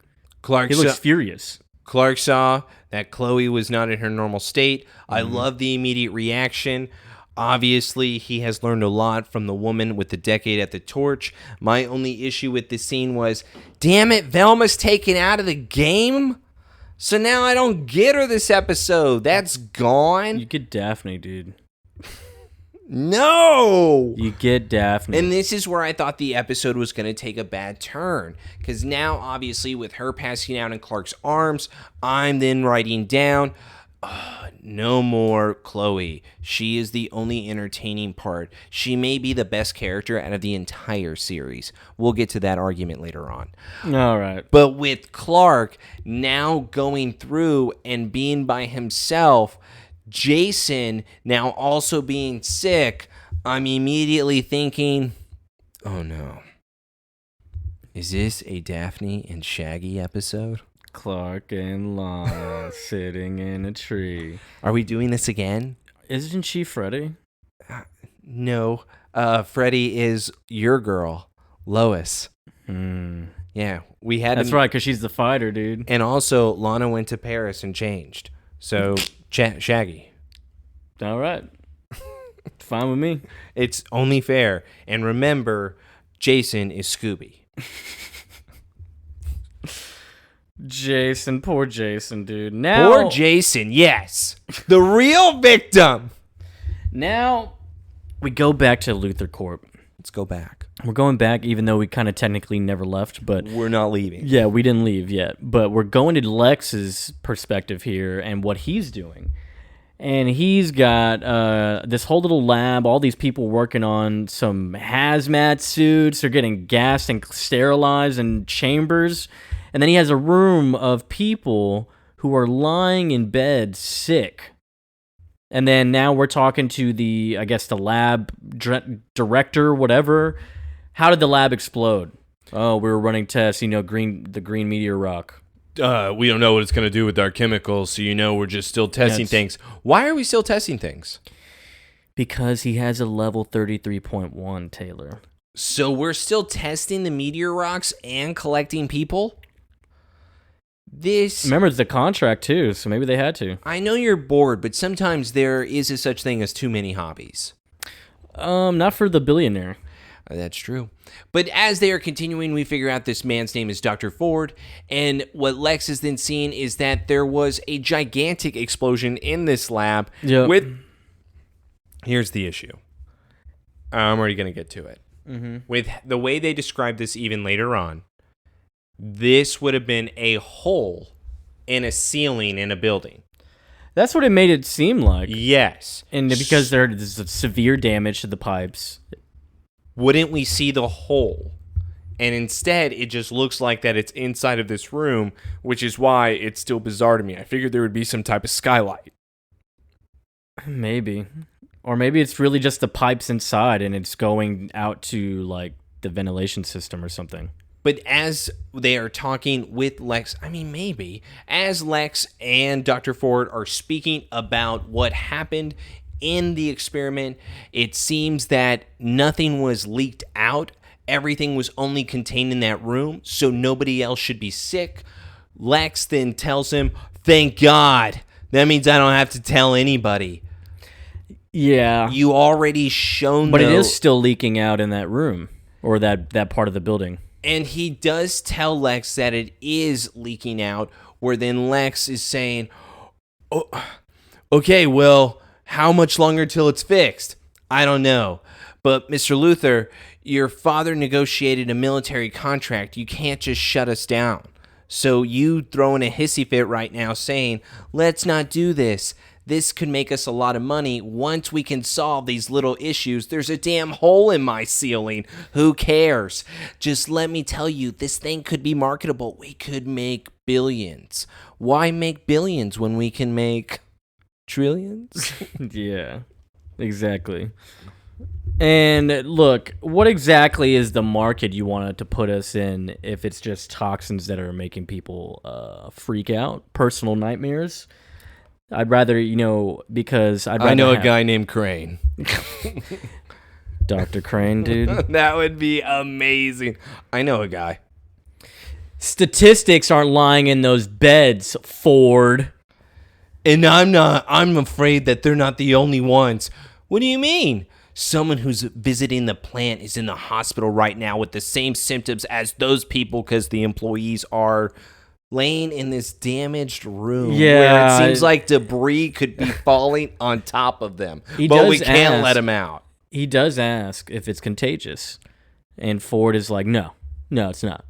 He looks furious. Clark saw that Chloe was not in her normal state. I love the immediate reaction. Obviously, he has learned a lot from the woman with the decade at the torch. My only issue with this scene was, damn it, Velma's taken out of the game? So now I don't get her this episode. That's gone. You get Daphne, dude. No! You get Daphne. And this is where I thought the episode was going to take a bad turn. Because now, obviously, with her passing out in Clark's arms, I'm then writing down, no more Chloe. She is the only entertaining part. She may be the best character out of the entire series. We'll get to that argument later on. All right. But with Clark now going through and being by himself, Jason now also being sick, I'm immediately thinking, oh no. Is this a Daphne and Shaggy episode? Clark and Lana sitting in a tree. Are we doing this again? Isn't she Freddy? No. Freddy is your girl, Lois. Yeah, we had. That's right, because she's the fighter, dude. And also, Lana went to Paris and changed. So, Shaggy. All right. Fine with me. It's only fair. And remember, Jason is Scooby. Jason, poor Jason, dude. Poor Jason, yes. The real victim. Now, we go back to LuthorCorp. Let's go back. We're going back, even though we kind of technically never left, but... We're not leaving. Yeah, we didn't leave yet. But we're going to Lex's perspective here and what he's doing. And he's got this whole little lab, all these people working on some hazmat suits. They're getting gassed and sterilized in chambers. And then he has a room of people who are lying in bed sick. And then now we're talking to the lab director, whatever. How did the lab explode? Oh, we were running tests, the green meteor rock. We don't know what it's going to do with our chemicals, so we're just still testing things. Why are we still testing things? Because he has a level 33.1, Taylor. So we're still testing the meteor rocks and collecting people? Remember, it's the contract, too, so maybe they had to. I know you're bored, but sometimes there is a such thing as too many hobbies. Not for the billionaire. That's true. But as they are continuing, we figure out this man's name is Dr. Ford. And what Lex is then seeing is that there was a gigantic explosion in this lab. Yep. Here's the issue. I'm already going to get to it. Mm-hmm. With the way they describe this even later on, this would have been a hole in a ceiling in a building. That's what it made it seem like. Yes. And because there's severe damage to the pipes. Wouldn't we see the hole? And instead, it just looks like that it's inside of this room, which is why it's still bizarre to me. I figured there would be some type of skylight. Maybe. Or maybe it's really just the pipes inside and it's going out to, like, the ventilation system or something. But as they are talking with Lex, I mean, maybe, as Lex and Dr. Ford are speaking about what happened in the experiment, it seems that nothing was leaked out. Everything was only contained in that room, so nobody else should be sick. Lex then tells him, thank God. That means I don't have to tell anybody. Yeah. You already shown But it is still leaking out in that room or that part of the building. And he does tell Lex that it is leaking out, where then Lex is saying, oh, okay, well, how much longer till it's fixed? I don't know. But Mr. Luthor, your father negotiated a military contract. You can't just shut us down. So you throwing a hissy fit right now saying, let's not do this. This could make us a lot of money. Once we can solve these little issues, there's a damn hole in my ceiling. Who cares? Just let me tell you, this thing could be marketable. We could make billions. Why make billions when we can make trillions? Yeah, exactly. And look, what exactly is the market you wanted to put us in if it's just toxins that are making people freak out, personal nightmares? I'd rather, because I know a guy named Crane. Dr. Crane, dude. That would be amazing. I know a guy. Statistics aren't lying in those beds, Ford. And I'm afraid that they're not the only ones. What do you mean? Someone who's visiting the plant is in the hospital right now with the same symptoms as those people because the employees are laying in this damaged room where it seems like debris could be falling on top of them. But we can't let him out. He does ask if it's contagious. And Ford is like, no, it's not.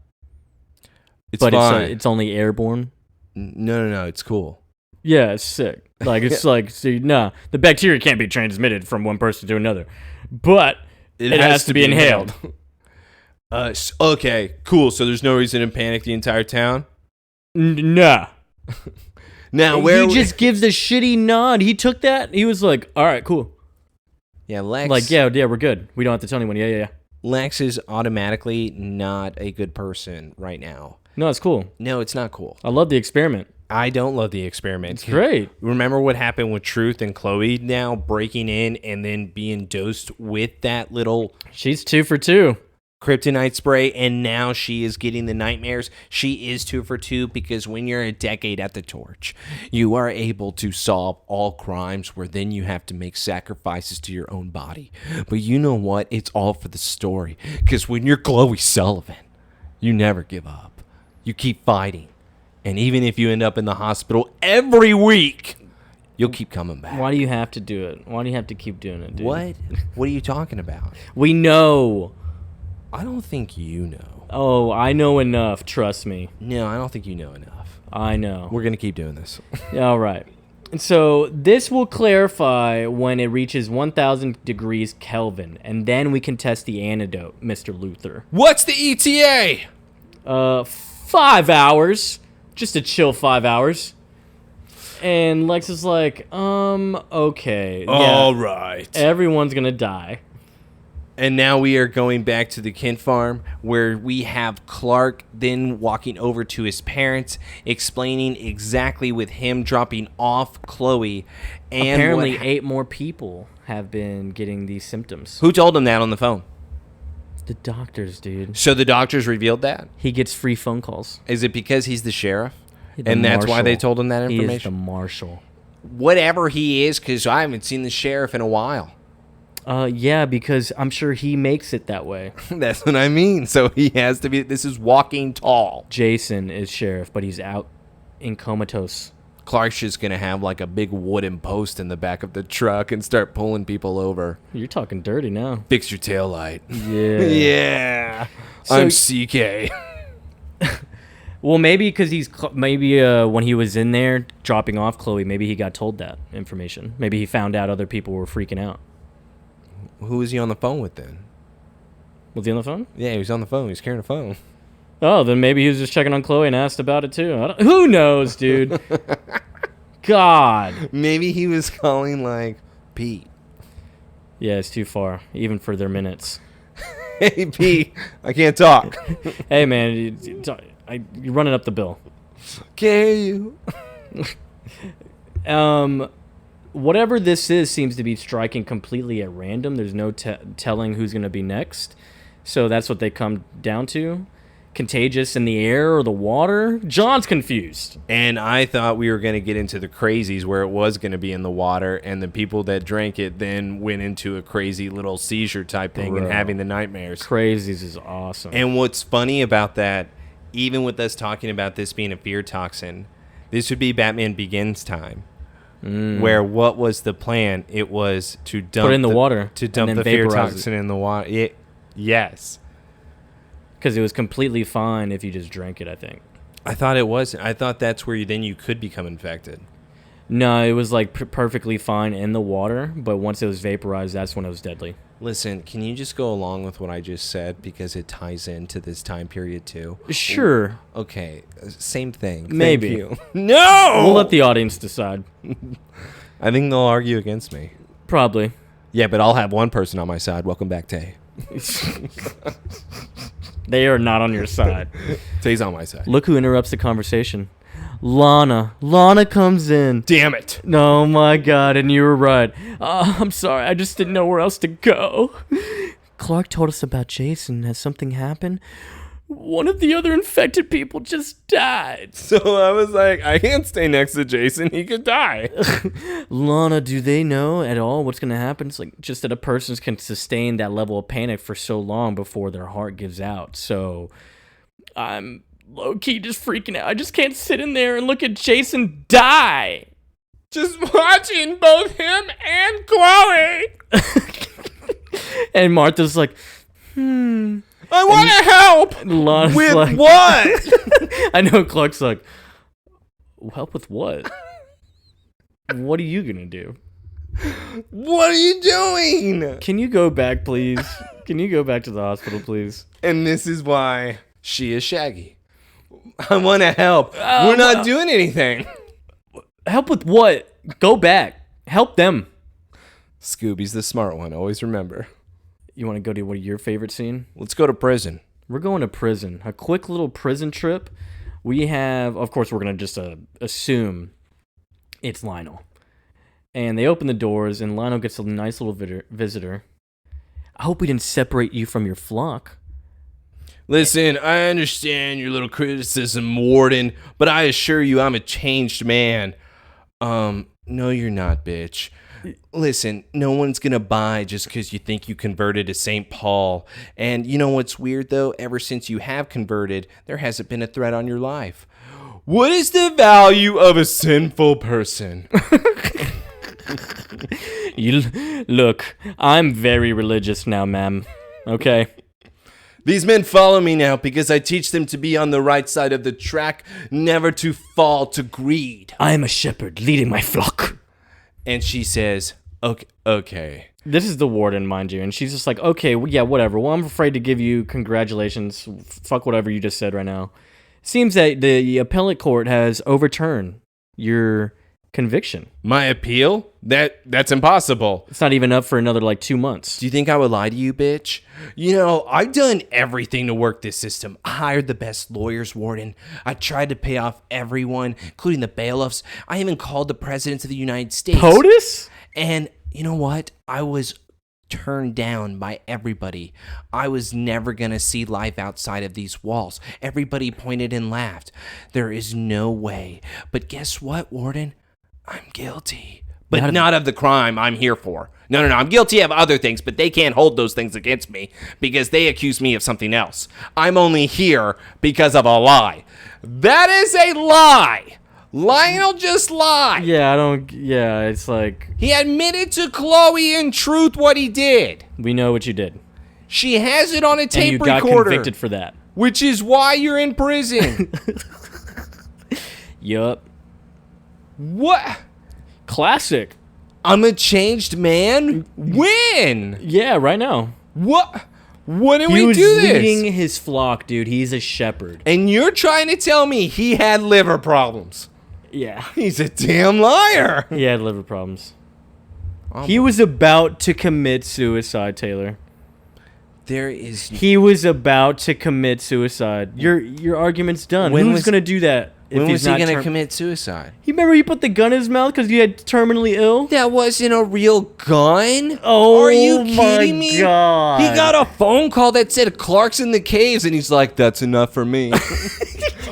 It's fine. It's only airborne. No, it's cool. Yeah, it's sick. Like, it's like, see, no, the bacteria can't be transmitted from one person to another. But it has to be inhaled. Okay, cool. So there's no reason to panic the entire town? Nah. Now, he just gives a shitty nod. He took that. He was like, all right, cool. Yeah, Lex. Like, yeah, we're good. We don't have to tell anyone. Yeah. Lex is automatically not a good person right now. No, it's cool. No, it's not cool. I love the experiment. I don't love the experiment. It's great. Remember what happened with Truth and Chloe now breaking in and then being dosed with that little... She's 2 for 2. Kryptonite spray, and now she is getting the nightmares. She is 2 for 2 because when you're a decade at the torch, you are able to solve all crimes where then you have to make sacrifices to your own body. But you know what? It's all for the story because when you're Chloe Sullivan, you never give up. You keep fighting. And even if you end up in the hospital every week, you'll keep coming back. Why do you have to do it? Why do you have to keep doing it, dude? What? What are you talking about? We know. I don't think you know. Oh, I know enough. Trust me. No, I don't think you know enough. I know. We're going to keep doing this. All right. So this will clarify when it reaches 1,000 degrees Kelvin, and then we can test the antidote, Mr. Luthor. What's the ETA? 5 hours. Just a chill 5 hours. And Lex is like, okay. All right. Everyone's going to die. And now we are going back to the Kent farm where we have Clark then walking over to his parents, explaining exactly with him dropping off Chloe. And apparently 8 more people have been getting these symptoms. Who told him that on the phone? The doctors, dude. So the doctors revealed that? He gets free phone calls. Is it because he's the sheriff? That's why they told him that information? He is the marshal. Whatever he is, because I haven't seen the sheriff in a while. Yeah, because I'm sure he makes it that way. That's what I mean. So he has to be. This is walking tall. Jason is sheriff, but he's out in comatose. Clark's just gonna have like a big wooden post in the back of the truck and start pulling people over. You're talking dirty now. Fix your taillight. Yeah. Yeah. So- I'm CK. Well, maybe because when he was in there dropping off Chloe, maybe he got told that information. Maybe he found out other people were freaking out. Who was he on the phone with then? Was he on the phone? Yeah, he was on the phone. He was carrying a phone. Oh, then maybe he was just checking on Chloe and asked about it too. Who knows, dude? God. Maybe he was calling like Pete. Yeah, it's too far, even for their minutes. Hey Pete, I can't talk. Hey, man, you're running up the bill. Can you? Whatever this is seems to be striking completely at random. There's no telling who's going to be next. So that's what they come down to. Contagious in the air or the water? John's confused. And I thought we were going to get into the crazies where it was going to be in the water, and the people that drank it then went into a crazy little seizure type thing and having the nightmares. Crazies is awesome. And what's funny about that, even with us talking about this being a fear toxin, this would be Batman Begins time. Where what was the plan? It was to dump Put it in the water. To dump the fear toxin in the water. Yes. Because it was completely fine if you just drank it, I think. I thought it wasn't. I thought that's where you could become infected. No, it was like perfectly fine in the water, but once it was vaporized, that's when it was deadly. Listen, can you just go along with what I just said because it ties into this time period too? Sure. Okay, same thing. Maybe. Thank you. No! We'll let the audience decide. I think they'll argue against me. Probably. Yeah, but I'll have one person on my side. Welcome back, Tay. They are not on your side. Tay's on my side. Look who interrupts the conversation. Lana. Lana comes in. Damn it. Oh my god, and you were right. I'm sorry, I just didn't know where else to go. Clark told us about Jason. Has something happened? One of the other infected people just died. So I was like, I can't stay next to Jason. He could die. Lana, do they know at all what's going to happen? It's like just that a person can sustain that level of panic for so long before their heart gives out. So I'm low-key just freaking out. I just can't sit in there and look at Jason die. Just watching both him and Chloe. And Martha's like, I want to help. Lana's With like, what? I know Clark's like, help with what? What are you going to do? What are you doing? Can you go back, please? Can you go back to the hospital, please? And this is why she is Shaggy. I want to help. We're not doing anything. Help with what? Go back. Help them. Scooby's the smart one. Always remember. You want to go to what your favorite scene? Let's go to prison. We're going to prison. A quick little prison trip. We have, of course, we're going to just assume it's Lionel. And they open the doors, and Lionel gets a nice little visitor. I hope we didn't separate you from your flock. Listen, I understand your little criticism, Warden, but I assure you I'm a changed man. No, you're not, bitch. Listen, no one's gonna buy just because you think you converted to St. Paul. And you know what's weird, though? Ever since you have converted, there hasn't been a threat on your life. What is the value of a sinful person? Look, I'm very religious now, ma'am. Okay? These men follow me now because I teach them to be on the right side of the track, never to fall to greed. I am a shepherd leading my flock. And she says, okay. This is the warden, mind you, and she's just like, okay, yeah, whatever. Well, I'm afraid to give you congratulations. Fuck whatever you just said right now. Seems that the appellate court has overturned your conviction. My appeal? That's impossible. It's not even up for another, 2 months. Do you think I would lie to you, bitch? You know, I've done everything to work this system. I hired the best lawyers, Warden. I tried to pay off everyone, including the bailiffs. I even called the president of the United States. POTUS? And you know what? I was turned down by everybody. I was never going to see life outside of these walls. Everybody pointed and laughed. There is no way. But guess what, Warden? I'm guilty. but not of the crime I'm here for. No, I'm guilty of other things, but they can't hold those things against me because they accuse me of something else. I'm only here because of a lie. That is a lie. Lionel just lied. Yeah, it's like... He admitted to Chloe in truth what he did. We know what you did. She has it on a tape and you recorder. got convicted for that. Which is why you're in prison. Yup. What? Classic. I'm a changed man? When? Yeah, right now. What? When did we do this? He was leading his flock, dude. He's a shepherd. And you're trying to tell me he had liver problems? Yeah. He's a damn liar. He had liver problems. He was about to commit suicide, Taylor. He was about to commit suicide. Your argument's done. Who's going to do that? When was he going to commit suicide? You remember he put the gun in his mouth because he had terminally ill? That wasn't a real gun. Oh, are you kidding me? God. He got a phone call that said Clark's in the caves, and he's like, "That's enough for me."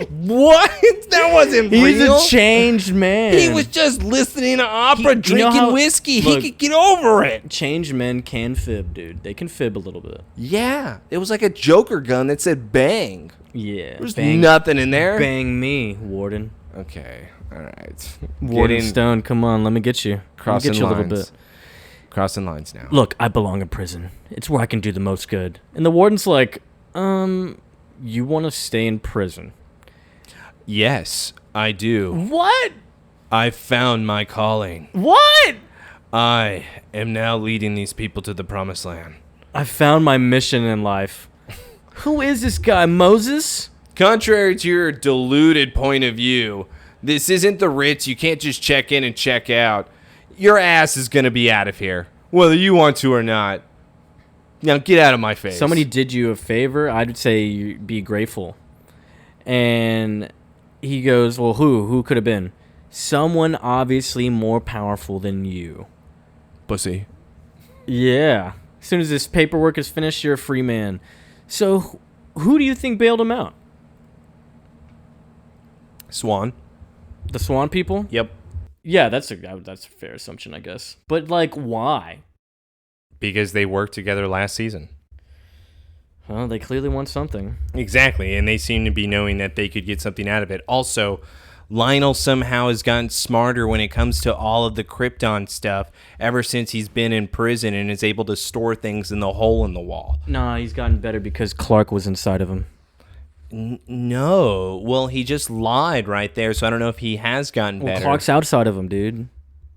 What? That wasn't real. He's a changed man. He was just listening to opera, drinking whiskey. Look, he could get over it. Changed men can fib, dude. They can fib a little bit. Yeah. It was like a Joker gun that said bang. Yeah. There's nothing in there. Bang me, Warden. Okay. All right. Warden Stone, come on. Let me get you. Crossing get you lines. A little bit. Crossing lines now. Look, I belong in prison. It's where I can do the most good. And the warden's like, you want to stay in prison? Yes, I do. What? I found my calling. What? I am now leading these people to the promised land. I found my mission in life. Who is this guy, Moses? Contrary to your deluded point of view, this isn't the Ritz. You can't just check in and check out. Your ass is going to be out of here, whether you want to or not. Now get out of my face. Somebody did you a favor, I'd say be grateful. And he goes, well, who could have been? Someone obviously more powerful than you. Pussy. Yeah. As soon as this paperwork is finished, you're a free man. So who do you think bailed him out? Swan. The Swan people? Yep. Yeah, that's a fair assumption, I guess. But, like, why? Because they worked together last season. Well, they clearly want something. Exactly, and they seem to be knowing that they could get something out of it. Also, Lionel somehow has gotten smarter when it comes to all of the Krypton stuff ever since he's been in prison and is able to store things in the hole in the wall. Nah, he's gotten better because Clark was inside of him. No. Well, he just lied right there, so I don't know if he has gotten better. Clark's outside of him, dude.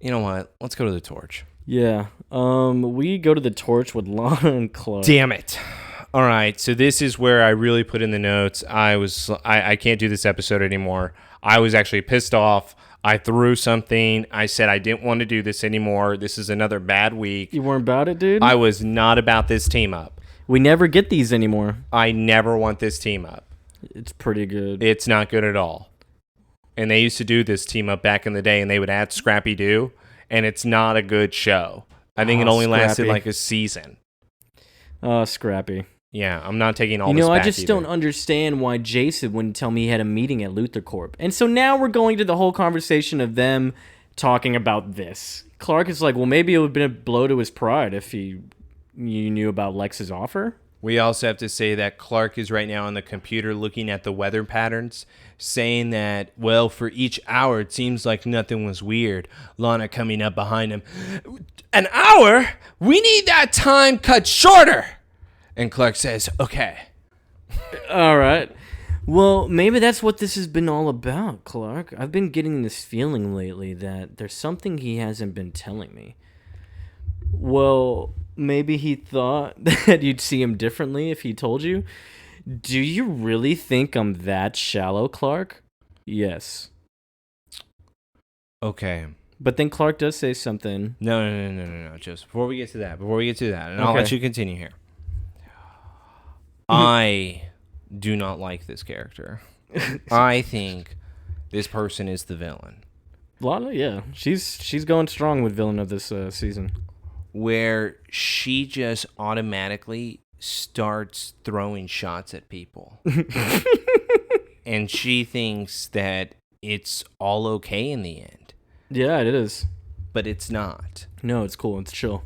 You know what? Let's go to the Torch. Yeah. We go to the Torch with Lana and Clark. damn it. All right, so this is where I really put in the notes. I can't do this episode anymore. I was actually pissed off. I threw something. I said I didn't want to do this anymore. This is another bad week. You weren't about it, dude? I was not about this team up. We never get these anymore. I never want this team up. It's pretty good. It's not good at all. And they used to do this team up back in the day, and they would add Scrappy Doo, and it's not a good show. I think it only lasted like a season. Scrappy. Yeah, I'm not taking all this I back just either. don't understand why Jason wouldn't tell me he had a meeting at LuthorCorp. And so now we're going to the whole conversation of them talking about this. Clark is like, well, maybe it would have been a blow to his pride if you knew about Lex's offer. We also have to say that Clark is right now on the computer looking at the weather patterns, saying that, well, for each hour, it seems like nothing was weird. Lana coming up behind him. An hour? We need that time cut shorter. And Clark says, okay. All right. Well, maybe that's what this has been all about, Clark. I've been getting this feeling lately that there's something he hasn't been telling me. Well, maybe he thought that you'd see him differently if he told you. Do you really think I'm that shallow, Clark? Yes. Okay. But then Clark does say something. No. Just before we get to that, and I'll let you continue here. I do not like this character. I think this person is the villain. Lana, yeah. She's going strong with villain of this season. Where she just automatically starts throwing shots at people. And she thinks that it's all okay in the end. Yeah, it is. but it's not. No, it's cool. It's chill.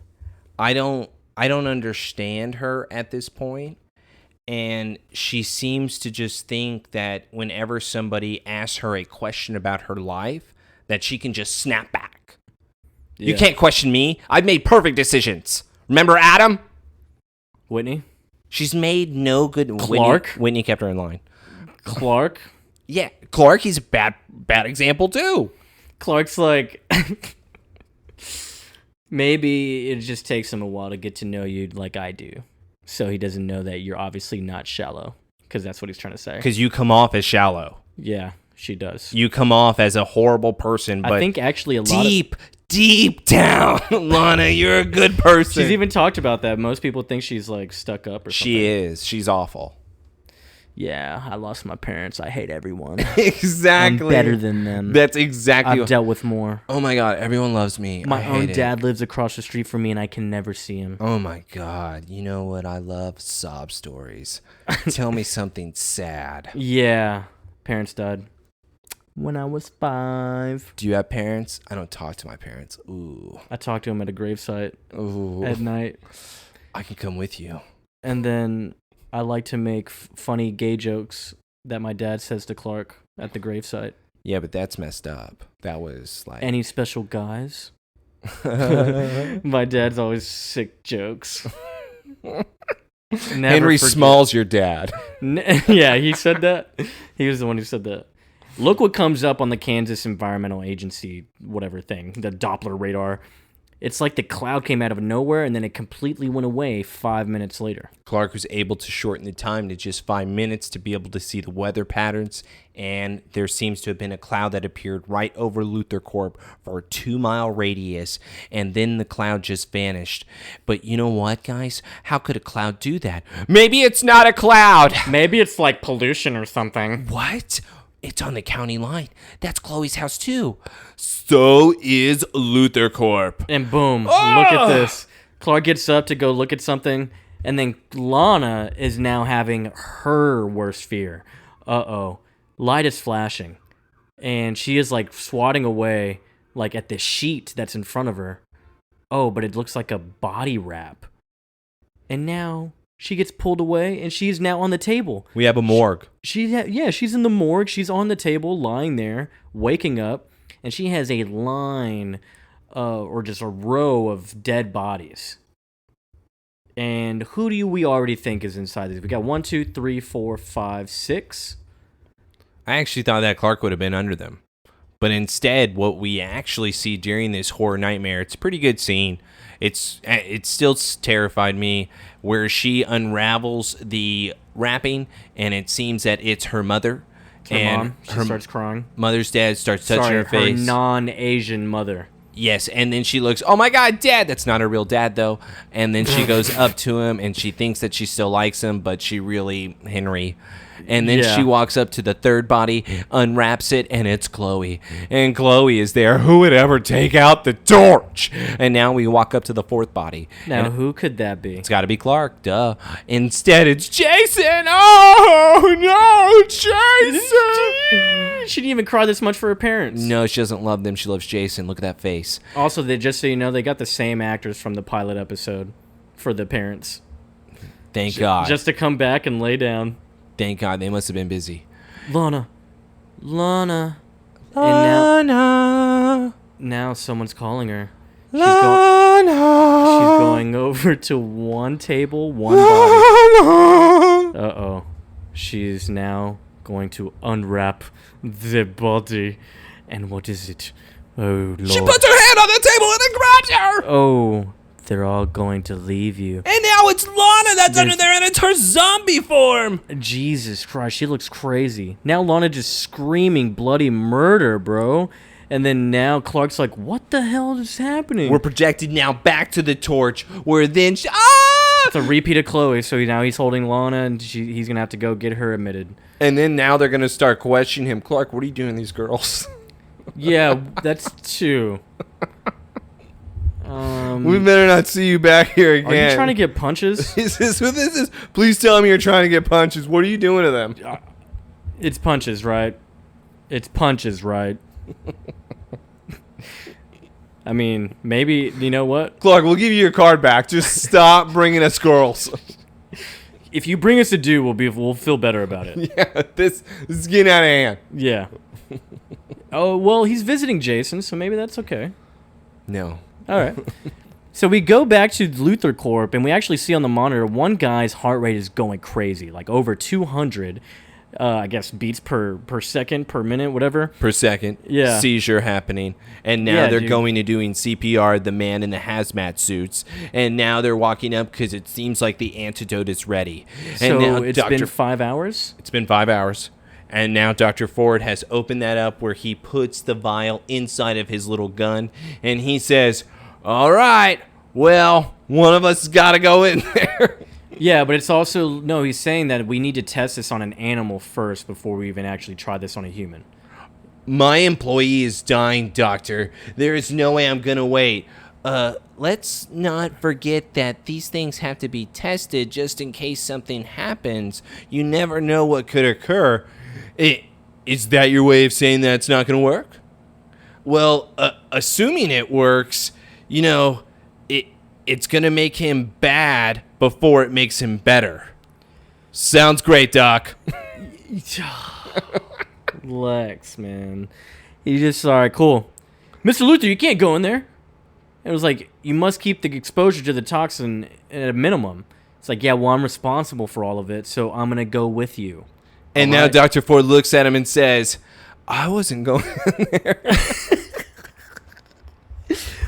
I don't understand her at this point, and she seems to just think that whenever somebody asks her a question about her life, that she can just snap back. Yeah. You can't question me. I've made perfect decisions. Remember Adam? Whitney? She's made no good. Clark? Whitney kept her in line. Clark? Yeah, Clark. He's a bad example too. Clark's like, maybe it just takes him a while to get to know you like I do. So he doesn't know that you're obviously not shallow, because that's what he's trying to say. Because you come off as shallow. Yeah, she does. You come off as a horrible person, but I think actually a lot deep down, Lana, you're a good person. She's even talked about that. Most people think she's like stuck up or something. She is. She's awful. Yeah, I lost my parents. I hate everyone. Exactly. I'm better than them. That's exactly. I've dealt with more. Oh my God, everyone loves me. My I own hate dad lives across the street from me, and I can never see him. Oh my God, you know what I love? Sob stories. Tell me something sad. Yeah, parents died when I was 5. Do you have parents? I don't talk to my parents. Ooh. I talked to him at a gravesite at night. I can come with you. And then I like to make funny gay jokes that my dad says to Clark at the gravesite. Yeah, but that's messed up. That was like... Any special guys? My dad's always sick jokes. Henry Small's your dad. Yeah, he said that. He was the one who said that. Look what comes up on the Kansas Environmental Agency, whatever thing, the Doppler radar. It's like the cloud came out of nowhere and then it completely went away 5 minutes later. Clark was able to shorten the time to just 5 minutes to be able to see the weather patterns, and there seems to have been a cloud that appeared right over LuthorCorp for a 2-mile radius, and then the cloud just vanished. But you know what, guys? How could a cloud do that? Maybe it's not a cloud. Maybe it's like pollution or something. What? It's on the county line. That's Chloe's house, too. So is LuthorCorp. And boom, look at this. Clark gets up to go look at something, and then Lana is now having her worst fear. Uh-oh. Light is flashing, and she is, like, swatting away, like, at the sheet that's in front of her. Oh, but it looks like a body wrap. And now she gets pulled away, and she's now on the table. We have a morgue. She's in the morgue. She's on the table, lying there, waking up, and she has a line, or just a row of dead bodies. And who do we already think is inside these? We got 1, 2, 3, 4, 5, 6. I actually thought that Clark would have been under them. But instead, what we actually see during this horror nightmare, it's a pretty good scene. It still terrified me, where she unravels the wrapping, and it seems that it's her mother. Her mom. She starts crying. Mother's dad starts touching her face. Her non-Asian mother. Yes, and then she looks, oh my God, Dad! That's not her real dad, though. And then she goes up to him, and she thinks that she still likes him, but she really, Henry. And then she walks up to the third body, unwraps it, and it's Chloe. And Chloe is there. Who would ever take out the torch? And now we walk up to the fourth body. Now, who could that be? It's got to be Clark, duh. Instead, it's Jason. Oh, no, Jason. She didn't even cry this much for her parents. No, she doesn't love them. She loves Jason. Look at that face. Also, just so you know, they got the same actors from the pilot episode for the parents. Thank God. Just to come back and lay down. Thank God. They must have been busy. Lana. And now someone's calling her. She's going over to one table, one body. Uh-oh. She's now going to unwrap the body. And what is it? Oh, Lord. She puts her hand on the table and then grabs her. Oh, they're all going to leave you. And now it's Lana that's under there, and it's her zombie form. Jesus Christ, she looks crazy. Now Lana just screaming bloody murder, bro. And then now Clark's like, what the hell is happening? We're projected now back to the torch, where then It's a repeat of Chloe, so now he's holding Lana, and he's going to have to go get her admitted. And then now they're going to start questioning him. Clark, what are you doing to these girls? Yeah, that's 2. We better not see you back here again. Are you trying to get punches? Is this what this is? Please tell me you're trying to get punches. What are you doing to them? It's punches, right? It's punches, right? I mean, maybe, you know what? Clark, we'll give you your card back. Just stop bringing us girls. If you bring us a dude, we'll feel better about it. Yeah, this is getting out of hand. Yeah. Oh, well, he's visiting Jason, so maybe that's okay. No. All right. So we go back to LuthorCorp, and we actually see on the monitor one guy's heart rate is going crazy, like over 200, I guess, beats per second, per minute, whatever. Per second. Yeah. Seizure happening. And now Yeah, they're dude. going to doing CPR, the man in the hazmat suits. And now they're walking up because it seems like the antidote is ready. And now So it's been 5 hours? It's been 5 hours. And now Dr. Ford has opened that up where he puts the vial inside of his little gun. And he says, all right, well, one of us has got to go in there. Yeah, but it's also, no, he's saying that we need to test this on an animal first before we even actually try this on a human. My employee is dying, doctor. There is no way I'm going to wait. Let's not forget that these things have to be tested just in case something happens. You never know what could occur. Is that your way of saying that it's not going to work? Well, assuming it works, you know, it's going to make him bad before it makes him better. Sounds great, Doc. Lex, man. He just, all right, cool. Mr. Luthor, you can't go in there. It was like, you must keep the exposure to the toxin at a minimum. It's like, yeah, well, I'm responsible for all of it, so I'm going to go with you. And All now right. Dr. Ford looks at him and says, I wasn't going in there.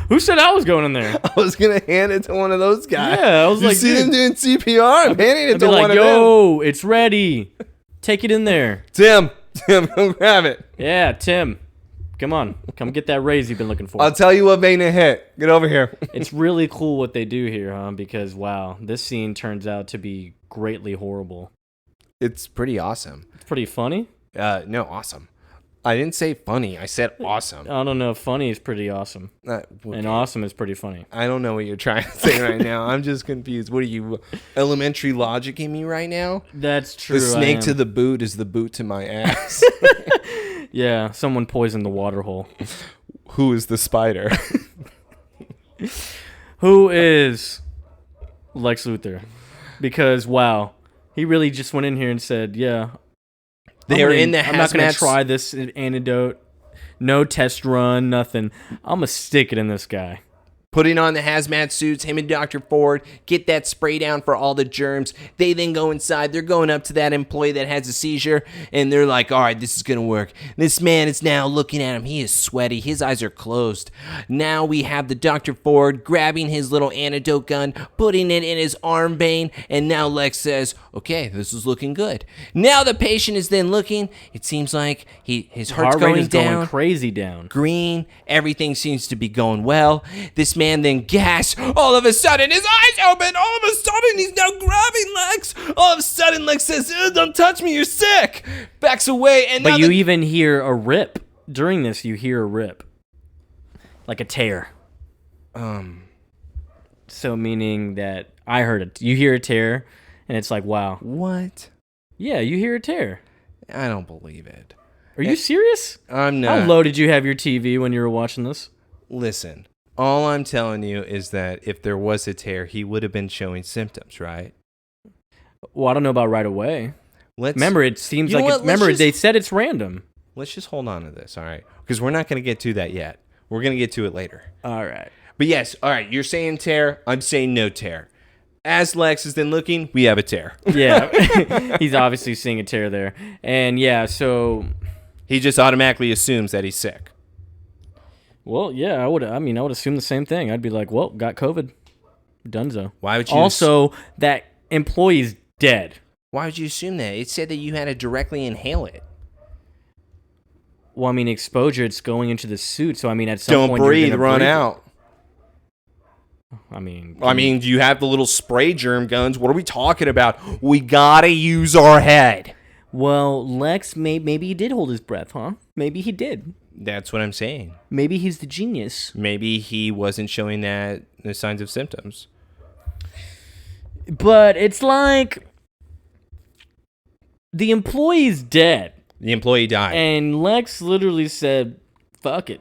Who said I was going in there? I was going to hand it to one of those guys. Yeah, I was you like, see them dude. doing CPR? I'm handing it I'd to be one like, of them. yo, it's ready. Take it in there. Tim, come grab it. Yeah, Tim. Come on. Come get that raise you've been looking for. I'll tell you what made it hit. Get over here. It's really cool what they do here, huh? Because, wow, this scene turns out to be greatly horrible. It's pretty awesome. It's pretty funny. No, awesome. I didn't say funny. I said awesome. I don't know. Funny is pretty awesome. Okay. And awesome is pretty funny. I don't know what you're trying to say right now. I'm just confused. What are you, elementary logicking me right now? That's true. The snake I to am. the boot is the boot to my ass. Yeah, someone poisoned the water hole. Who is the spider? Who is Lex Luthor? Because, wow, he really just went in here and said, yeah, They're in the I'm not going hazmat to try this antidote. No test run, nothing. I'm going to stick it in this guy. Putting on the hazmat suits, him and Dr. Ford get that spray down for all the germs. They then go inside. They're going up to that employee that has a seizure, and they're like, all right, this is going to work. This man is now looking at him. He is sweaty. His eyes are closed. Now we have the Dr. Ford grabbing his little antidote gun, putting it in his arm vein, and now Lex says, okay, this is looking good. Now the patient is then looking. It seems like his heart's Heart rate going is down. going crazy down. Green, everything seems to be going well. This man then gasps. All of a sudden, his eyes open. All of a sudden, he's now grabbing Lex. All of a sudden, Lex says, don't touch me, you're sick. Backs away. And But now you even hear a rip. During this, you hear a rip. Like a tear. So meaning that I heard it. You hear a tear, and it's like, wow. What? Yeah, you hear a tear. I don't believe it. Are you serious? I'm not. How low did you have your TV when you were watching this? Listen, all I'm telling you is that if there was a tear, he would have been showing symptoms, right? Well, I don't know about right away. Remember, it seems You know like what? remember Let's they just- said it's random. Let's just hold on to this, all right? Because we're not going to get to that yet. We're going to get to it later. All right. But yes, all right, you're saying tear. I'm saying no tear. As Lex is then looking, we have a tear. Yeah. He's obviously seeing a tear there. And yeah, so He just automatically assumes that he's sick. well, yeah, I would assume the same thing. I'd be like, "Well, got COVID. Dunzo." Why would you Also, that employee's dead. Why would you assume that? It said that you had to directly inhale it. Well, I mean, exposure, it's going into the suit. So, I mean, at some Don't point, you're breathe, gonna run breathe it. out. I mean, Do you have the little spray germ guns? What are we talking about? We gotta use our head. well, Lex, maybe he did hold his breath, huh? Maybe he did. That's what I'm saying. Maybe he's the genius. Maybe he wasn't showing the signs of symptoms. But it's like the employee's dead. The employee died. And Lex literally said, fuck it.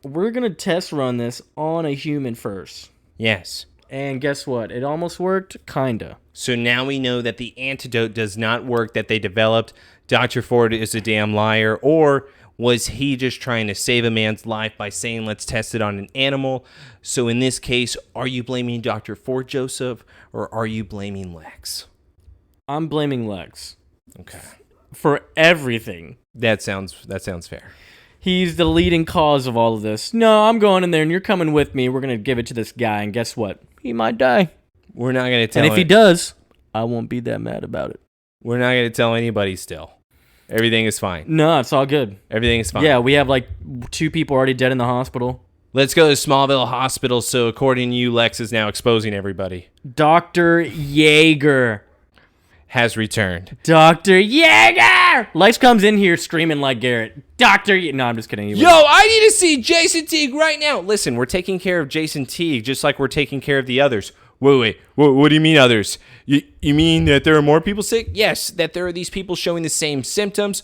we're going to test run this on a human first. Yes. And guess what? It almost worked, kinda. So now we know that the antidote does not work that they developed. Dr. Ford is a damn liar. Or was he just trying to save a man's life by saying, let's test it on an animal? So in this case, are you blaming Dr. Ford, Joseph, or are you blaming Lex? I'm blaming Lex. Okay. For everything. That sounds fair. He's the leading cause of all of this. No, I'm going in there and you're coming with me. We're going to give it to this guy. And guess what? He might die. We're not going to tell And if he does, I won't be that mad about it. We're not going to tell anybody still. Everything is fine. No, it's all good. Everything is fine. Yeah, we have like 2 people already dead in the hospital. Let's go to Smallville Hospital. So according to you, Lex is now exposing everybody. Dr. Yeager. Has returned. Dr. Yeager! Lex comes in here screaming like Garrett. No, I'm just kidding. Yo, I need to see Jason Teague right now. Listen, we're taking care of Jason Teague just like we're taking care of the others. Wait. What do you mean others? You mean that there are more people sick? Yes, that there are these people showing the same symptoms.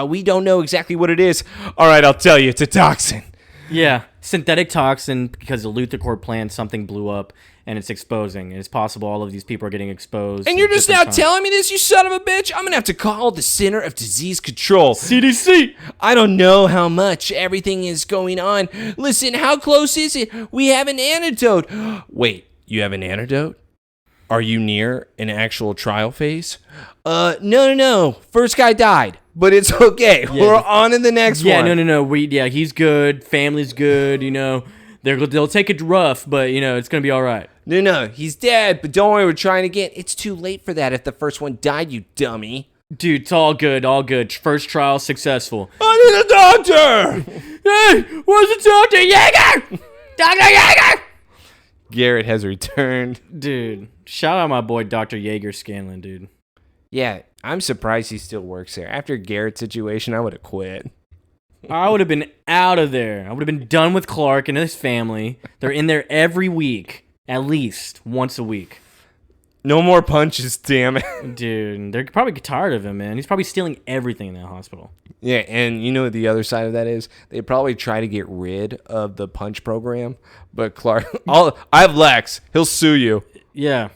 We don't know exactly what it is. All right, I'll tell you. It's a toxin. Yeah, synthetic toxin because the LuthorCorp plant, something blew up and it's exposing. And it's possible all of these people are getting exposed. And you're just now telling me this, you son of a bitch? I'm going to have to call the Center of Disease Control. CDC! I don't know how much everything is going on. Listen, how close is it? We have an antidote. Wait, you have an antidote? Are you near an actual trial phase? No. First guy died, but it's okay. Yeah. We're on to the next one. Yeah, no. He's good. Family's good. They'll take it rough, but it's gonna be all right. No, he's dead. But don't worry, we're trying again. It's too late for that if the first one died, you dummy. Dude, it's all good. First trial successful. I need a doctor. Hey, where's the Dr. Yeager? Dr. Yeager! Garrett has returned. Dude, shout out my boy Dr. Yeager Scanlon, dude. Yeah, I'm surprised he still works there. After Garrett's situation, I would have quit. I would have been out of there. I would have been done with Clark and his family. They're in there every week, at least once a week. No more punches, damn it. Dude, they're probably tired of him, man. He's probably stealing everything in that hospital. Yeah, and you know what the other side of that is? They probably try to get rid of the punch program, but Clark... I have Lex. He'll sue you. Yeah.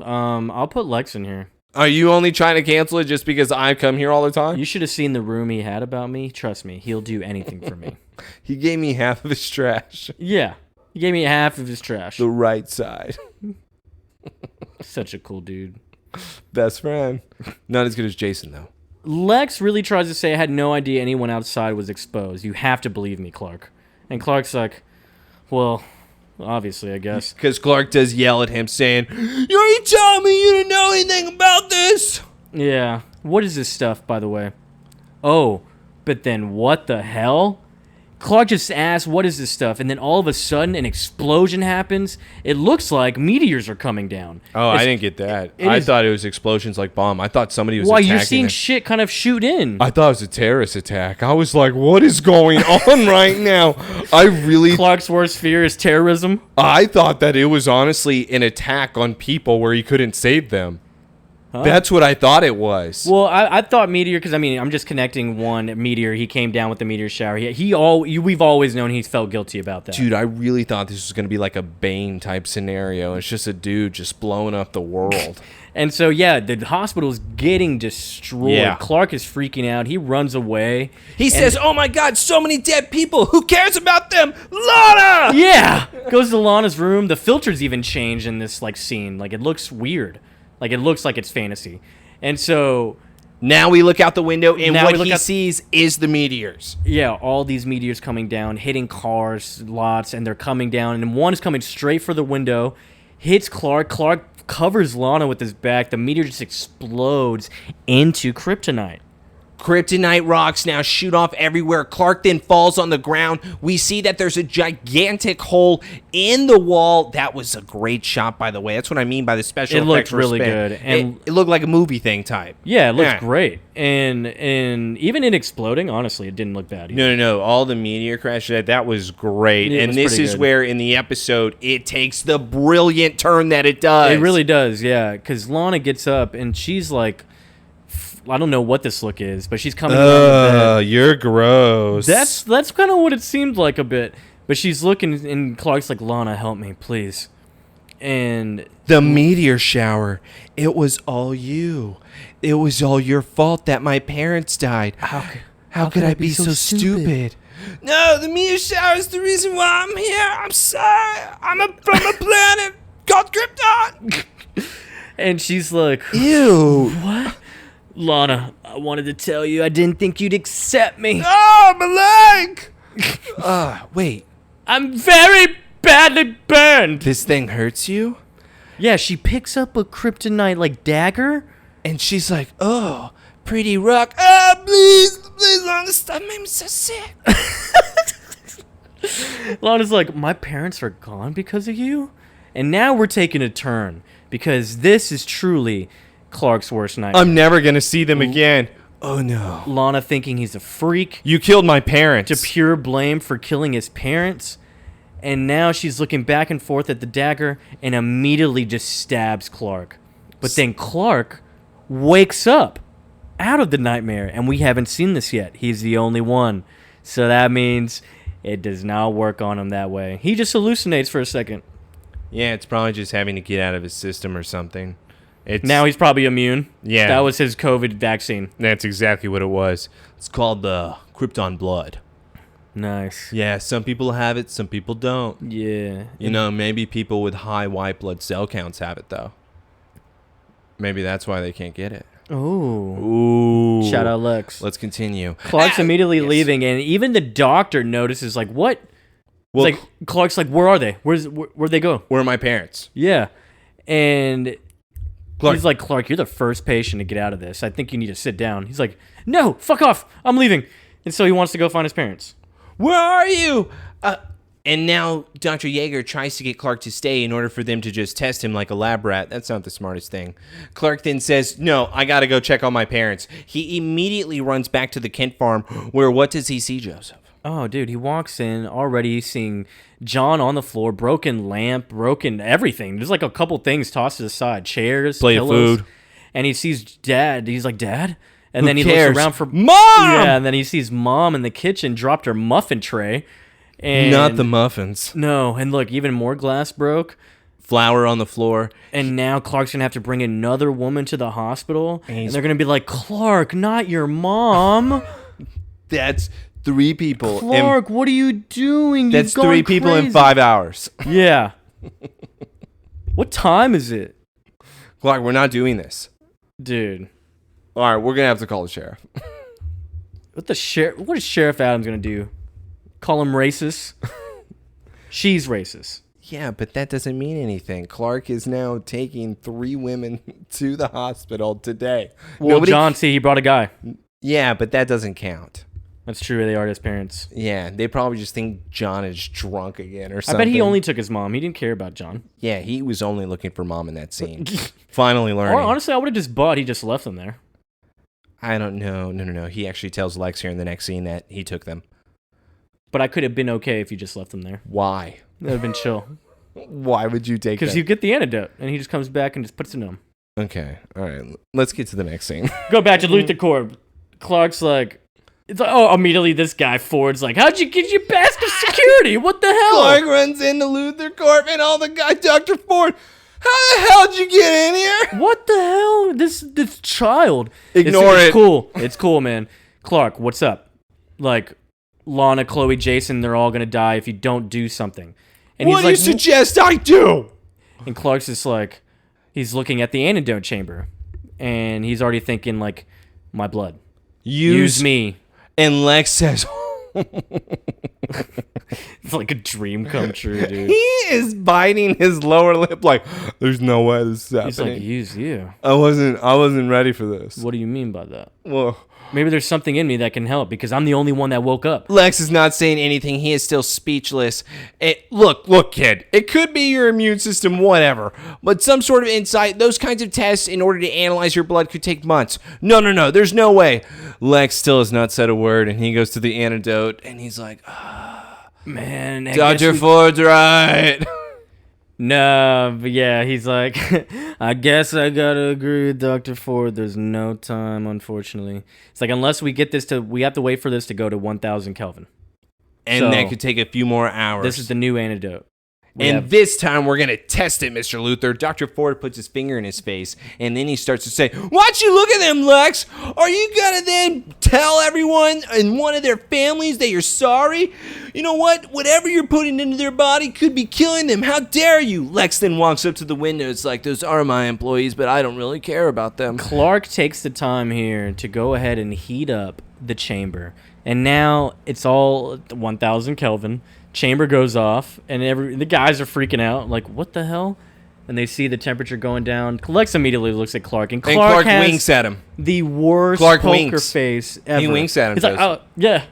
I'll put Lex in here. Are you only trying to cancel it just because I come here all the time? You should have seen the room he had about me. Trust me, he'll do anything for me. He gave me half of his trash. Yeah, he gave me half of his trash. The right side. Such a cool dude. Best friend. Not as good as Jason, though. Lex really tries to say, I had no idea anyone outside was exposed. You have to believe me, Clark. And Clark's like, well, obviously, I guess. Because Clark does yell at him saying, you telling me you didn't know anything about this? Yeah. What is this stuff, by the way? Oh, but then what the hell? Clark just asked, what is this stuff? And then all of a sudden, an explosion happens. It looks like meteors are coming down. Oh, I didn't get that. I thought it was explosions like bomb. I thought somebody was attacking you're seeing them. shit kind of shoot in. I thought it was a terrorist attack. I was like, what is going on right now? Clark's worst fear is terrorism. I thought that it was honestly an attack on people where he couldn't save them. Huh? That's what I thought it was. Well, I thought meteor because I'm just connecting one meteor. He came down with the meteor shower. We've always known he's felt guilty about that. Dude, I really thought this was going to be like a Bane type scenario. It's just a dude just blowing up the world. And so, yeah, the hospital's getting destroyed. Yeah. Clark is freaking out. He runs away. He says, oh my God, so many dead people. Who cares about them? Lana! Yeah! Goes to Lana's room. The filters even change in this scene. It looks weird. It looks like it's fantasy. And so... Now we look out the window, and what he sees is the meteors. Yeah, all these meteors coming down, hitting cars, lots, and they're coming down. And one is coming straight for the window, hits Clark. Clark covers Lana with his back. The meteor just explodes into kryptonite. Kryptonite rocks now shoot off everywhere. Clark then falls on the ground. We see that there's a gigantic hole in the wall. That was a great shot, by the way. That's what I mean by the special effects. It looked really good. And it looked like a movie thing type. Yeah, it looked great. And even in exploding, honestly, it didn't look bad either. No. All the meteor crash, that was great. And this is where, in the episode, it takes the brilliant turn that it does. It really does, yeah. Because Lana gets up, and she's like... I don't know what this look is, but she's coming down the bed. You're gross. That's kind of what it seemed like a bit. But she's looking, and Clark's like, Lana, help me, please. And The meteor shower. It was all you. It was all your fault that my parents died. How could I be so stupid? No, the meteor shower is the reason why I'm here. I'm sorry. From a planet called Krypton. and she's like, Ew. what? Lana, I wanted to tell you I didn't think you'd accept me. Oh, my leg. Wait. I'm very badly burned. This thing hurts you? Yeah, she picks up a kryptonite like dagger. And she's like, oh, pretty rock. Ah, please, Lana, stop making me so sick. Lana's like, my parents are gone because of you? And now we're taking a turn because this is truly Clark's worst nightmare. I'm never going to see them again. Oh, no. Lana thinking he's a freak, You killed my parents. to pure blame for killing his parents. And now she's looking back and forth at the dagger and immediately just stabs Clark. But then Clark wakes up out of the nightmare, and we haven't seen this yet. He's the only one. So that means it does not work on him that way. He just hallucinates for a second. Yeah, it's probably just having to get out of his system or something. Now he's probably immune. Yeah. That was his COVID vaccine. That's exactly what it was. It's called the Krypton blood. Nice. Yeah, some people have it, some people don't. Yeah. You know, maybe people with high white blood cell counts have it, though. Maybe that's why they can't get it. Oh. Ooh. Shout out Lex. Let's continue. Clark's immediately yes. leaving, and even the doctor notices, like, what? Well, It's like, Clark's like, where are they? Where'd they go? where are my parents? Yeah. And Clark. he's like, Clark, you're the first patient to get out of this. I think you need to sit down. He's like, no, fuck off. I'm leaving. And so he wants to go find his parents. Where are you? And now Dr. Yeager tries to get Clark to stay in order for them to just test him like a lab rat. That's not the smartest thing. Clark then says, no, I got to go check on my parents. He immediately runs back to the Kent farm where what does he see, Joseph? Oh, dude, he walks in already seeing John on the floor, broken lamp, broken everything. There's like a couple things tossed to the side, chairs, Plate of pillows. food. And he sees Dad. He's like, Dad? And Who then he cares? looks around for Mom! Yeah, and then he sees Mom in the kitchen, dropped her muffin tray. And Not the muffins. No, and look, even more glass broke. Flour on the floor. And now Clark's going to have to bring another woman to the hospital. And he's- they're going to be like, Clark, not your mom. That's 3 people. Clark, what are you doing? That's You've gone 3 people in crazy. 5 hours. Yeah. What time is it? Clark, we're not doing this. Dude. All right, we're going to have to call the sheriff. What is Sheriff Adams going to do? Call him racist? She's racist. Yeah, but that doesn't mean anything. Clark is now taking 3 women to the hospital today. Well, John, see, he brought a guy. Yeah, but that doesn't count. That's true. They are his parents. Yeah, they probably just think John is drunk again or I something. bet he only took his mom. He didn't care about John. Yeah, he was only looking for Mom in that scene. Finally learning. Or honestly, I would have just bought. He just left them there. I don't know. No. He actually tells Lex here in the next scene that he took them. But I could have been okay if you just left them there. Why? That would have been chill. Why would you take Because them? you get the antidote, and he just comes back and just puts it in him. Okay, all right. Let's get to the next scene. Go back to LuthorCorp. Clark's like, it's like, oh, immediately this guy Ford's like, how'd you get your past security? What the hell? Clark runs into LuthorCorp and all the guy, Dr. Ford. How the hell did you get in here? What the hell? This child. Ignore it's it. Cool. It's cool, man. Clark, what's up? Like, Lana, Chloe, Jason, they're all gonna die if you don't do something. And What do you suggest I do? And Clark's just like, he's looking at the antidote chamber, and he's already thinking like, my blood. Use me. And Lex says, It's like a dream come true, dude. he is biting his lower lip like, there's no way this is He's happening. like, use you. I wasn't ready for this. What do you mean by that? Well, Maybe there's something in me that can help because I'm the only one that woke up. Lex is not saying anything. He is still speechless. Look, kid. It could be your immune system, whatever. But some sort of insight, those kinds of tests in order to analyze your blood could take months. No. There's no way. Lex still has not said a word, and he goes to the antidote, and he's like, Man, Dr. Ford's right. No, but yeah, he's like, I guess I gotta agree with Dr. Ford. There's no time, unfortunately. It's like, unless we have to wait for this to go to 1,000 Kelvin. And So, that could take a few more hours. This is the new antidote. And this time we're going to test it, Mr. Luthor. Dr. Ford puts his finger in his face, and then he starts to say, "Why'd you look at them, Lex? Are you going to then tell everyone in one of their families that you're sorry? You know what? Whatever you're putting into their body could be killing them. How dare you?" Lex then walks up to the window. It's like, "Those are my employees, but I don't really care about them." Clark takes the time here to go ahead and heat up the chamber. And now it's all 1,000 Kelvin. Chamber goes off, and the guys are freaking out. Like, what the hell? And they see the temperature going down. Lex immediately looks at Clark, and Clark has winks at him. the worst Clark poker winks. face ever. He winks at him. He's like, "Oh, yeah.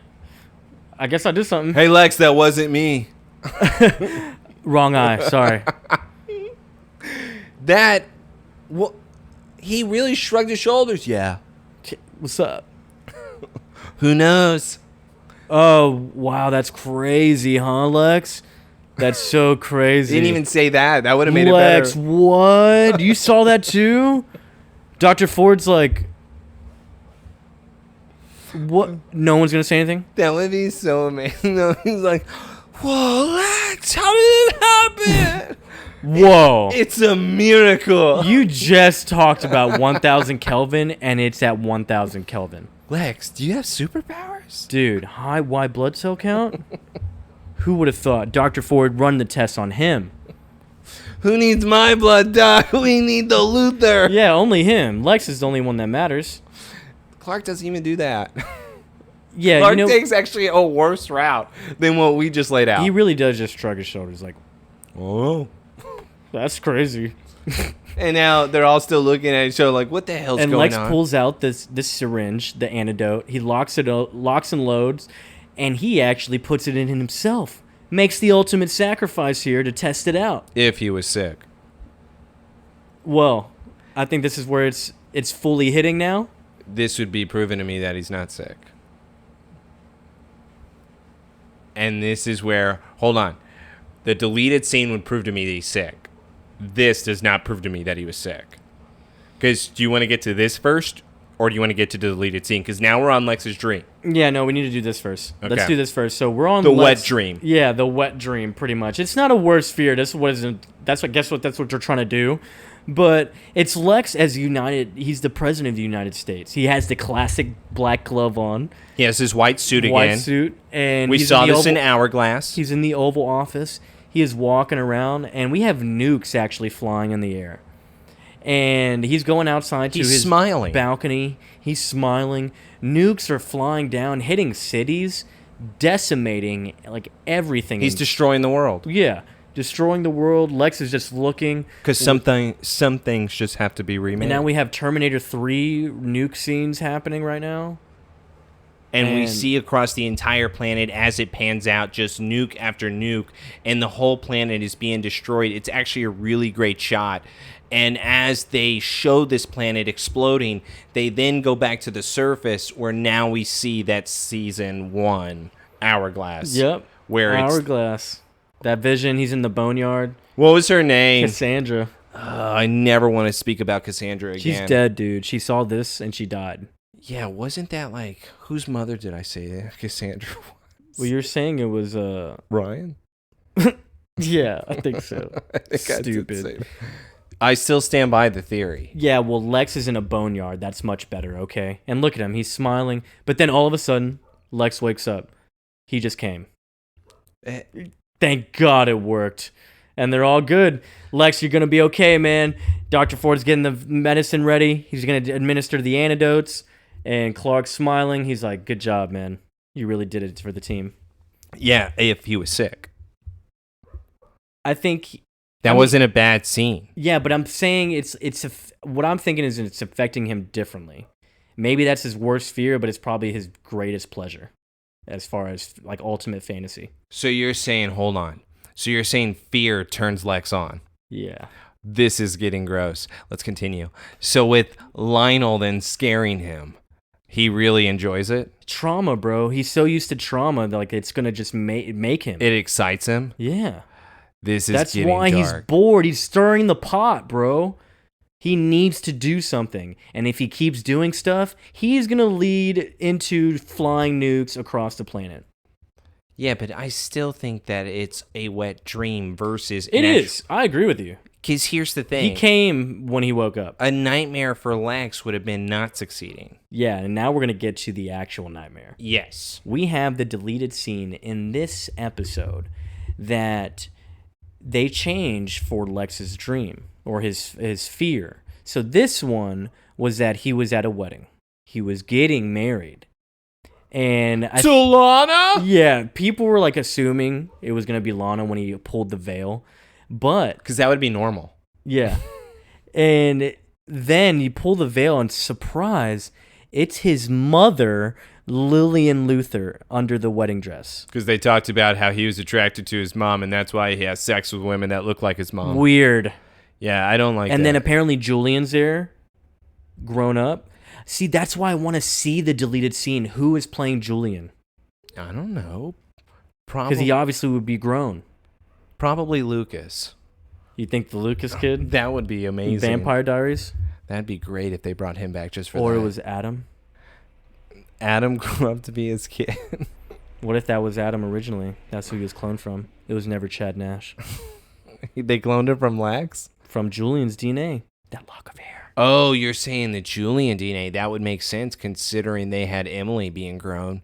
I guess I did something." "Hey, Lex, that wasn't me." Wrong eye. Sorry. He really shrugged his shoulders. Yeah. What's up? Who knows? Oh, wow. That's crazy, huh, Lex? That's so crazy. He didn't even say that. That would have made Lex, it better. what? You saw that too? Dr. Ford's like, what? No one's going to say anything? That would be so amazing. No, he's like, "Whoa, Lex, how did it happen?" Whoa. It's a miracle. You just talked about 1,000 Kelvin, and it's at 1,000 Kelvin. Lex, do you have superpowers? Dude, high white blood cell count? Who would have thought Dr. Ford run the test on him? Who needs my blood, Doc? We need the Luthor. Yeah, only him. Lex is the only one that matters. Clark doesn't even do that. Yeah, Clark you know, takes actually a worse route than what we just laid out. he really does just shrug his shoulders like, Oh. that's crazy. And now they're all still looking at each other like, what the hell's And going Lex on? pulls out this syringe, the antidote. He locks and loads, and he actually puts it in himself. Makes the ultimate sacrifice here to test it out. If he was sick. Well, I think this is where it's fully hitting now. This would be proven to me that he's not sick. And this is where, hold on. The deleted scene would prove to me that he's sick. This does not prove to me that he was sick. Because do you want to get to this first, or do you want to get to the deleted scene? Because now we're on Lex's dream. Yeah, no, we need to do this first. Okay. Let's do this first. So we're on The Lex- wet dream. Yeah, the wet dream, pretty much. It's not a worst fear. That's what they're trying to do. But it's Lex as United. He's the president of the United States. He has the classic black glove on, He has his white suit white again. suit, and We he's saw in the this in Oval- Hourglass. He's in the Oval Office. He is walking around, and we have nukes actually flying in the air. And he's going outside to He's his smiling. balcony. He's smiling. Nukes are flying down, hitting cities, decimating like everything. He's destroying the world. yeah, destroying the world. Lex is just looking. Because some things just have to be remade. And now we have Terminator 3 nuke scenes happening right now. And we And- see across the entire planet as it pans out, just nuke after nuke, and the whole planet is being destroyed. It's actually a really great shot. And as they show this planet exploding, they then go back to the surface where now we see that season 1 Hourglass. Yep. Where it's, Hourglass. That Vision, he's in the boneyard. what was her name? Cassandra. I never want to speak about Cassandra again. She's dead, dude. She saw this and she died. Yeah, wasn't that like, whose mother did I say that Cassandra was? Well, you're saying it was Ryan? yeah, I think so. I think I did Stupid. say that. I still stand by the theory. Yeah, well, Lex is in a boneyard. That's much better, okay? And look at him. He's smiling. But then all of a sudden, Lex wakes up. He just came. Eh. Thank God it worked. And they're all good. Lex, you're going to be okay, man. Dr. Ford's getting the medicine ready. He's going to administer the antidotes. And Clark's smiling. He's like, good job, man. You really did it for the team. Yeah, if he was sick. I think... That wasn't a bad scene. Yeah, but I'm saying what I'm thinking is it's affecting him differently. Maybe that's his worst fear, but it's probably his greatest pleasure as far as like ultimate fantasy. So you're saying, hold on. So you're saying fear turns Lex on. Yeah. This is getting gross. Let's continue. So with Lionel then scaring him, he really enjoys it? Trauma, bro. He's so used to trauma that like it's going to just make him. It excites him? Yeah. This is That's getting why dark. he's bored. He's stirring the pot, bro. He needs to do something. And if he keeps doing stuff, he's going to lead into flying nukes across the planet. Yeah, but I still think that it's a wet dream versus It is. I agree with you. Because here's the thing. He came when he woke up. A nightmare for Lex would have been not succeeding. Yeah, and now we're going to get to the actual nightmare. Yes. We have the deleted scene in this episode that they change for Lex's dream or his fear. So this one was that he was at a wedding. He was getting married. And To Lana? Yeah, people were like assuming it was going to be Lana when he pulled the veil. But Because that would be normal. yeah. And then you pull the veil and surprise, it's his mother, Lillian Luthor, under the wedding dress. Because they talked about how he was attracted to his mom, and that's why he has sex with women that look like his mom. Weird. Yeah, I don't like that. And then apparently Julian's there, grown up. See, that's why I want to see the deleted scene. Who is playing Julian? I don't know. Because he obviously would be grown. Probably Lucas. You think the Lucas kid? That would be amazing. Vampire Diaries? That'd be great if they brought him back just for Or that. it was Adam? Adam grew up to be his kid. What if that was Adam originally? That's who he was cloned from. It was never Chad Nash. They cloned him from Lex? From Julian's DNA. That lock of hair. Oh, you're saying the Julian DNA. That would make sense considering they had Emily being grown.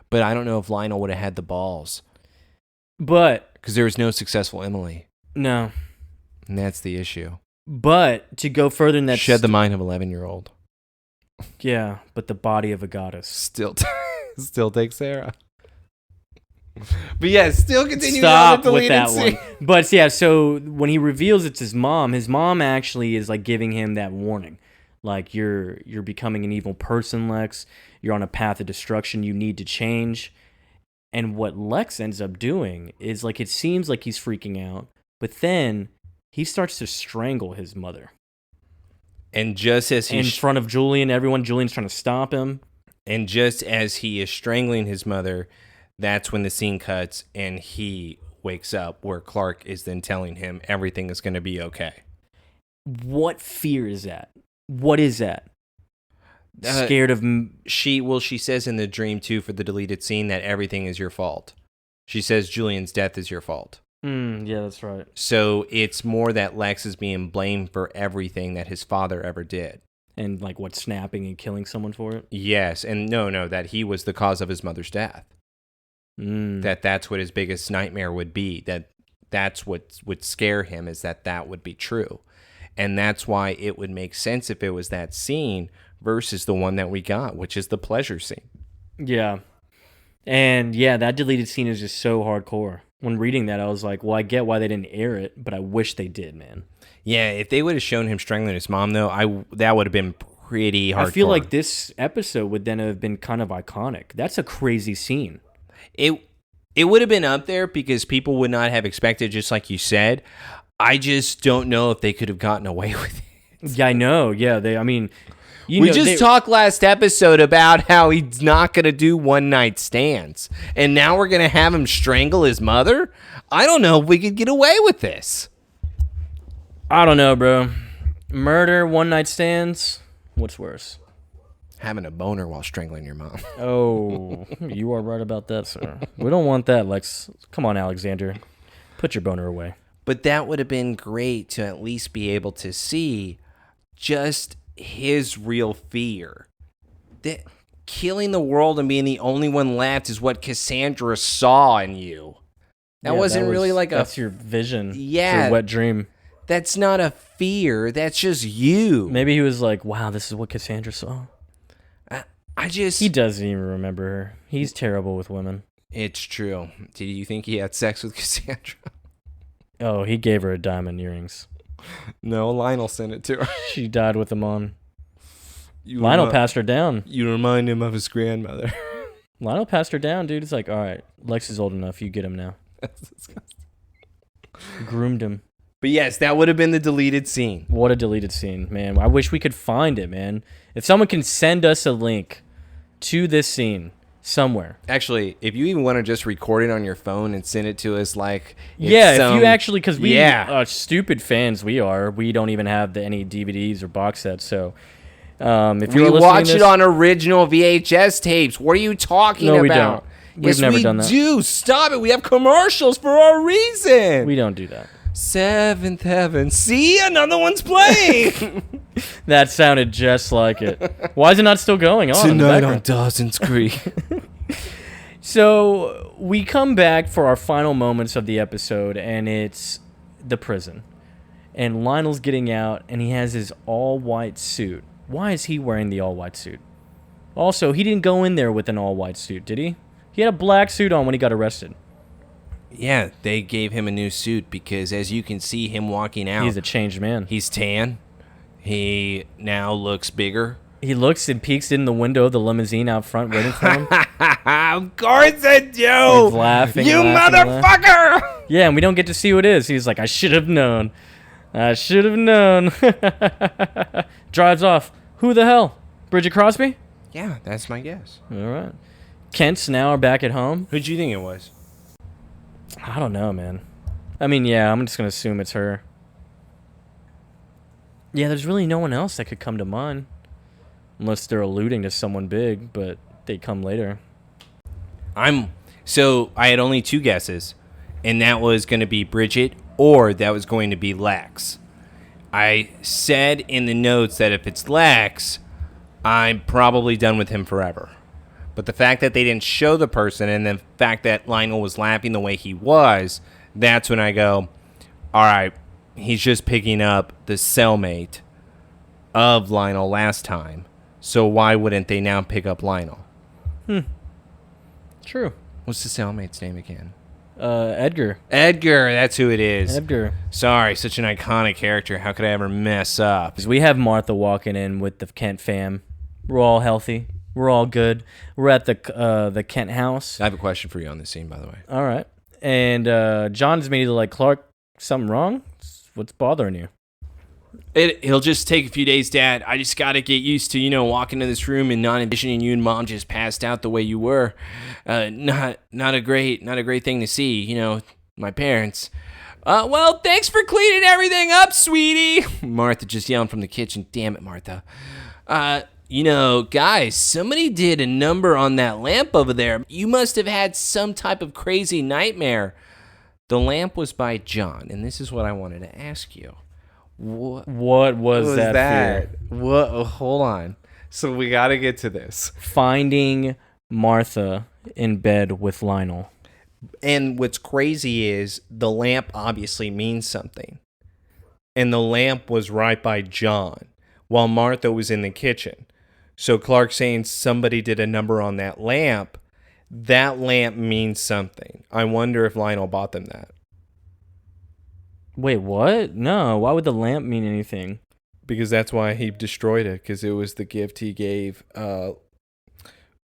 But I don't know if Lionel would have had the balls. But Because there was no successful Emily. no. And that's the issue. But to go further in that Shed the mind of 11-year-old. yeah, but the body of a goddess. Still take Sarah. But yeah, still continue. Stop with that one. But yeah, so when he reveals it's his mom actually is like giving him that warning. Like you're becoming an evil person, Lex. You're on a path of destruction. You need to change. And what Lex ends up doing is like it seems like he's freaking out, but then he starts to strangle his mother. And just as In front of Julian, Julian's trying to stop him. And just as he is strangling his mother, that's when the scene cuts and he wakes up where Clark is then telling him everything is going to be okay. What fear is that? What is that? Scared of... She says in the dream too for the deleted scene that everything is your fault. She says Julian's death is your fault. yeah, that's right. So it's more that Lex is being blamed for everything that his father ever did. And like what, snapping and killing someone for it? Yes, and no, that he was the cause of his mother's death. That's what his biggest nightmare would be. That's what would scare him, is that would be true. And that's why it would make sense if it was that scene versus the one that we got, which is the pleasure scene. Yeah. And yeah, that deleted scene is just so hardcore. When reading that, I was like, well, I get why they didn't air it, but I wish they did, man. Yeah, if they would have shown him strangling his mom, though, that would have been pretty hardcore. I feel like this episode would then have been kind of iconic. That's a crazy scene. It would have been up there because people would not have expected, just like you said. I just don't know if they could have gotten away with it. Yeah, I know. Yeah, We just talked last episode about how he's not going to do one-night stands. And now we're going to have him strangle his mother? I don't know if we could get away with this. I don't know, bro. Murder, one-night stands. What's worse? Having a boner while strangling your mom. Oh, you are right about that, sir. We don't want that, Lex. Come on, Alexander. Put your boner away. But that would have been great to at least be able to see just his real fear. That killing the world and being the only one left is what Cassandra saw in you. That wasn't really like that's your vision. Yeah. It's your wet dream. That's not a fear. That's just you. Maybe he was like, wow, this is what Cassandra saw. He doesn't even remember her. He's terrible with women. It's true. Did you think he had sex with Cassandra? Oh, he gave her a diamond earrings. No, Lionel sent it to her. She died with them on. Lionel passed her down. You remind him of his grandmother. Lionel passed her down, dude. It's like, all right, Lex is old enough. You get him now. That's disgusting. Groomed him. But yes, that would have been the deleted scene. What a deleted scene, man. I wish we could find it, man. If someone can send us a link to this scene somewhere. Actually, if you even want to just record it on your phone and send it to us, like... If you actually... Because we stupid fans we are. We don't even have any DVDs or box sets, so... if we watch it on original VHS tapes. What are you talking about? No, we don't. We've never done that. Do stop it. We have commercials for our reason. We don't do that. Seventh Heaven. See, another one's playing. That sounded just like it. Why is it not still going on? in the Tonight on background? Dawson's Creek. So we come back for our final moments of the episode, and it's the prison. And Lionel's getting out, and he has his all-white suit. Why is he wearing the all-white suit? Also, he didn't go in there with an all-white suit, did he? He had a black suit on when he got arrested. Yeah, they gave him a new suit because, as you can see him walking out, He's a changed man. he's tan. He now looks bigger. He looks and peeks in the window of the limousine out front waiting for him. Of course I do. He's laughing, You laughing, motherfucker! Yeah, and we don't get to see who it is. He's like, I should have known. I should have known. Drives off. Who the hell? Bridget Crosby? Yeah, that's my guess. All right. Kents now are back at home. Who'd you think it was? I don't know, man. I mean, yeah, I'm just going to assume it's her. Yeah, there's really no one else that could come to mind. Unless they're alluding to someone big, but they come later. So I had only two guesses, and that was going to be Bridget or that was going to be Lex. I said in the notes that if it's Lex, I'm probably done with him forever. But the fact that they didn't show the person and the fact that Lionel was laughing the way he was, that's when I go, all right, he's just picking up the cellmate of Lionel last time. So why wouldn't they now pick up Lionel? True. What's the cellmate's name again? Edgar. Edgar, that's who it is. Edgar. Sorry, such an iconic character. How could I ever mess up? We have Martha walking in with the Kent fam. We're all healthy. We're all good. We're at the Kent house. I have a question for you on this scene, by the way. All right. And John's immediately like, Clark, something wrong? What's bothering you? He'll just take a few days, Dad. I just got to get used to, walking in this room and not envisioning you and Mom just passed out the way you were. Not a great thing to see, my parents. Well, thanks for cleaning everything up, sweetie. Martha just yelling from the kitchen. Damn it, Martha. Guys, somebody did a number on that lamp over there. You must have had some type of crazy nightmare. The lamp was by John, and this is what I wanted to ask you. What was that fear? What? Oh, hold on. So we got to get to this. Finding Martha in bed with Lionel. And what's crazy is the lamp obviously means something. And the lamp was right by John while Martha was in the kitchen. So Clark saying somebody did a number on that lamp means something. I wonder if Lionel bought them that. Wait, what? No, why would the lamp mean anything? Because that's why he destroyed it, because it was the gift he gave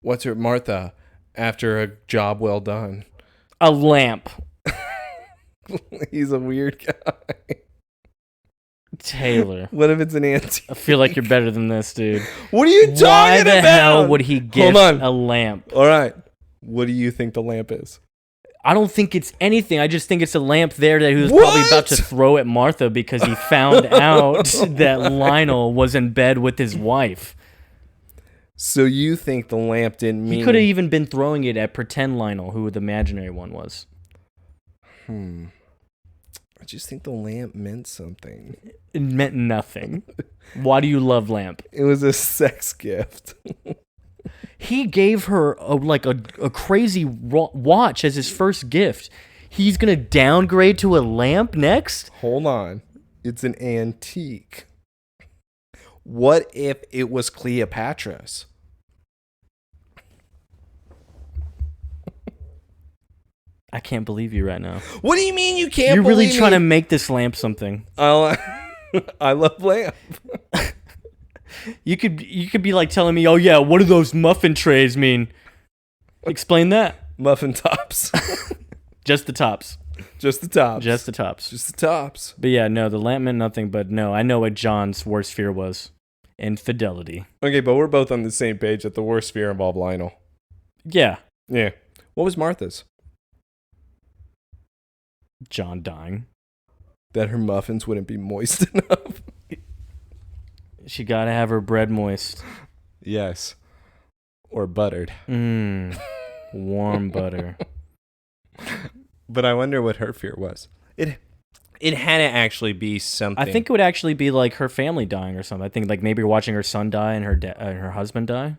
Martha after a job well done. A lamp. He's a weird guy. Taylor. What if it's an antique? I feel like you're better than this, dude. What are you talking about? Why the hell would he gift a lamp? All right. What do you think the lamp is? I don't think it's anything. I just think it's a lamp there that he was probably about to throw at Martha because he found out that Lionel was in bed with his wife. So you think the lamp didn't mean... He could have even been throwing it at pretend Lionel, who the imaginary one was. I just think the lamp meant something. It meant nothing. Why do you love lamp? It was a sex gift. He gave her a crazy watch as his first gift. He's going to downgrade to a lamp next? Hold on. It's an antique. What if it was Cleopatra's? I can't believe you right now. What do you mean you can't You're really believe trying me? to make this lamp something. I love lamp. You could be like telling me, oh yeah, what do those muffin trays mean? Explain that. Muffin tops. Just the tops. Just the tops. Just the tops. Just the tops. But yeah, no, the lamp meant nothing, but no, I know what John's worst fear was. Infidelity. Okay, but we're both on the same page that the worst fear involved Lionel. Yeah. Yeah. What was Martha's? John dying. That her muffins wouldn't be moist enough. She gotta have her bread moist. Yes. Or buttered. Warm butter. But I wonder what her fear was. It had to actually be something. I think it would actually be like her family dying or something. I think like maybe watching her son die and her husband die.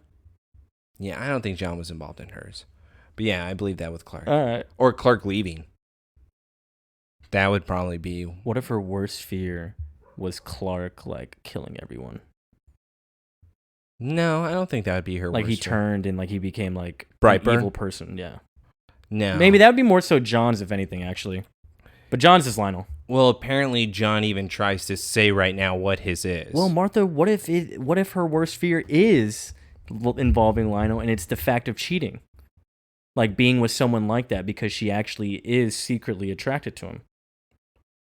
Yeah, I don't think John was involved in hers. But yeah, I believe that with Clark. All right. Or Clark leaving. That would probably be... What if her worst fear was Clark, like, killing everyone? No, I don't think that would be her Like, worst he fear. turned and, like, he became, like, Brightburn? an evil person, yeah. No. Maybe that would be more so John's, if anything, actually. But John's is Lionel. Well, apparently John even tries to say right now what his is. Well, Martha, what if her worst fear is involving Lionel and it's the fact of cheating? Like, being with someone like that because she actually is secretly attracted to him.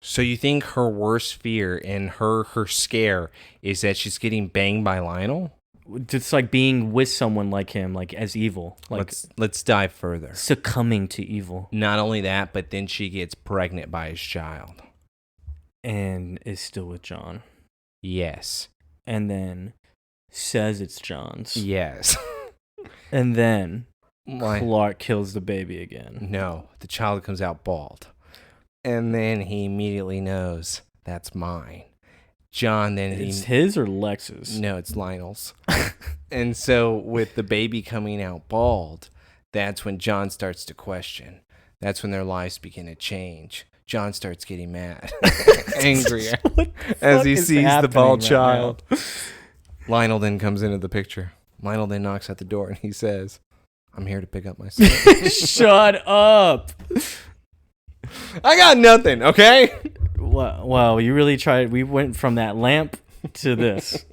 So you think her worst fear and her scare is that she's getting banged by Lionel? It's like being with someone like him, like as evil, like Let's dive further. succumbing to evil, Not only that, but then she gets pregnant by his child. and is still with John, Yes. and then says it's John's, Yes. and then Why? Clark kills the baby again. No, the child comes out bald. And then he immediately knows that's mine. John then It's his or Lex's? No, it's Lionel's. And so with the baby coming out bald, that's when John starts to question. That's when their lives begin to change. John starts getting mad, angrier, as he sees the bald child. Lionel then comes into the picture. Lionel then knocks at the door and he says, "I'm here to pick up my son." Shut up. I got nothing, okay? Wow, you really tried. We went from that lamp to this.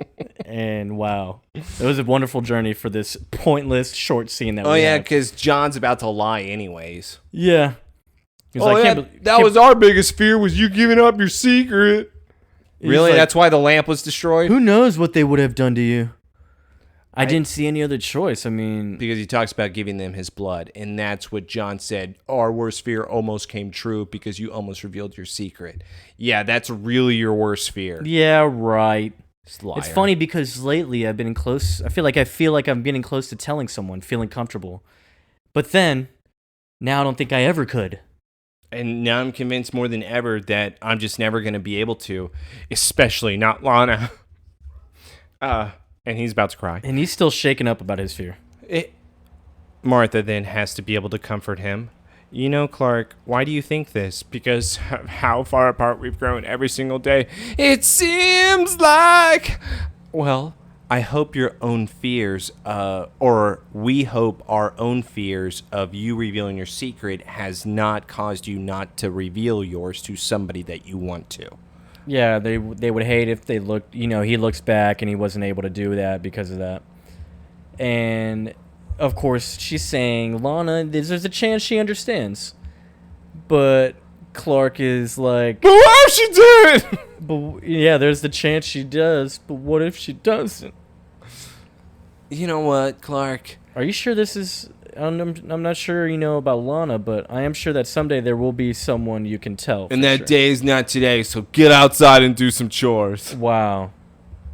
And wow. It was a wonderful journey for this pointless short scene that we had. Because John's about to lie anyways. Yeah. He's Oh, like, yeah, can't be- that can't- was our biggest fear, was you giving up your secret. he's Really? like, That's why the lamp was destroyed? who knows what they would have done to you? I didn't see any other choice. I mean, Because he talks about giving them his blood, and that's what John said. Our worst fear almost came true because you almost revealed your secret. Yeah, that's really your worst fear. yeah, right. Liar. It's funny because lately I've been close. I feel like I'm getting close to telling someone, feeling comfortable. But then, now I don't think I ever could. And now I'm convinced more than ever that I'm just never going to be able to, especially not Lana. And he's about to cry. And he's still shaken up about his fear. Martha then has to be able to comfort him. You know, Clark, why do you think this? Because of how far apart we've grown every single day. It seems like... Well, I hope your own fears, or we hope our own fears of you revealing your secret has not caused you not to reveal yours to somebody that you want to. Yeah, they would hate if they looked, he looks back and he wasn't able to do that because of that. And, of course, she's saying, Lana, there's a chance she understands. But Clark is like... But what if she did? But yeah, there's the chance she does, but what if she doesn't? You know what, Clark? Are you sure this is... I'm not sure about Lana, but I am sure that someday there will be someone you can tell. And that day is not today, so get outside and do some chores. Wow.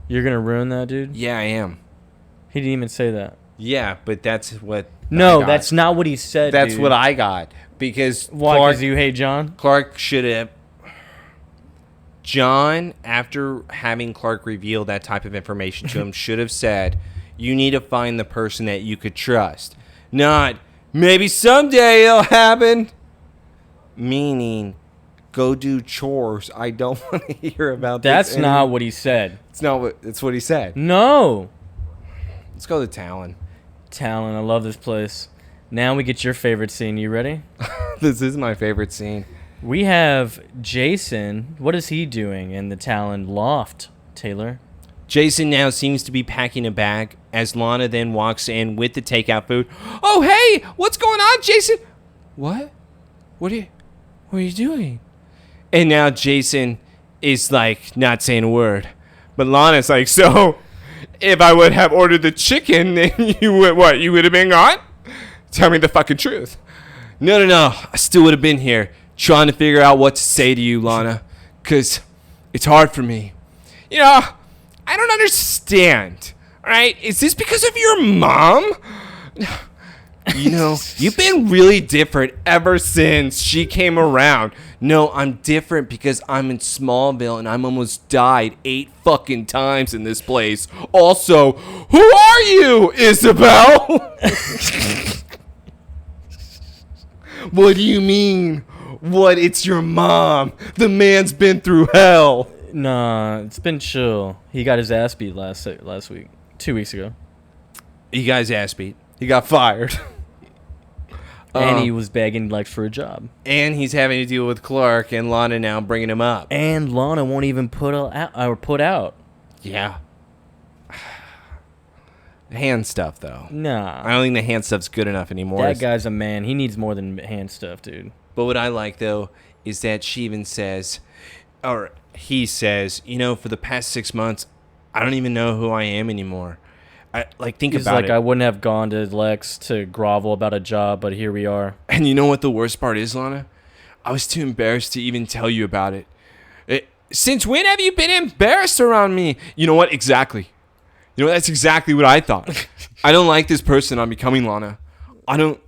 You're going to ruin that, dude? Yeah, I am. He didn't even say that. Yeah, but that's what No, I got. that's not what he said, That's dude. what I got. Because Why? Clark, Because you hate John? Clark should have... John, after having Clark reveal that type of information to him, should have said, you need to find the person that you could trust. Not, maybe someday it'll happen. Meaning, go do chores. I don't want to hear about That's this. not what he said. It's what he said. No. Let's go to Talon. Talon, I love this place. Now we get your favorite scene. You ready? This is my favorite scene. We have Jason. What is he doing in the Talon loft, Taylor? Jason now seems to be packing a bag as Lana then walks in with the takeout food. Oh, hey, what's going on, Jason? What? What are you doing? And now Jason is like not saying a word. But Lana's like, so if I would have ordered the chicken, then you would, what? You would have been gone? Tell me the fucking truth. No. I still would have been here trying to figure out what to say to you, Lana. Because it's hard for me. I don't understand. All right? Is this because of your mom? You know, you've been really different ever since she came around. No, I'm different because I'm in Smallville and I'm almost died 8 fucking times in this place. Also, who are you, Isabel? What do you mean? What? It's your mom. The man's been through hell. Nah, it's been chill. He got his ass beat last week, 2 weeks ago, He got his ass beat. He got fired. and he was begging Lex for a job. And he's having to deal with Clark and Lana now bringing him up. And Lana won't even put out. Yeah. Hand stuff, though. Nah, I don't think the hand stuff's good enough anymore. that guy's a man. He needs more than hand stuff, dude. But what I like, though, is that she even says, or he says, you know, for the past 6 months, I don't even know who I am anymore. Think He's about like, it. I wouldn't have gone to Lex to grovel about a job, but here we are. And you know what the worst part is, Lana? I was too embarrassed to even tell you about it. Since when have you been embarrassed around me? You know what? Exactly. You know, that's exactly what I thought. I don't like this person I'm becoming, Lana. I don't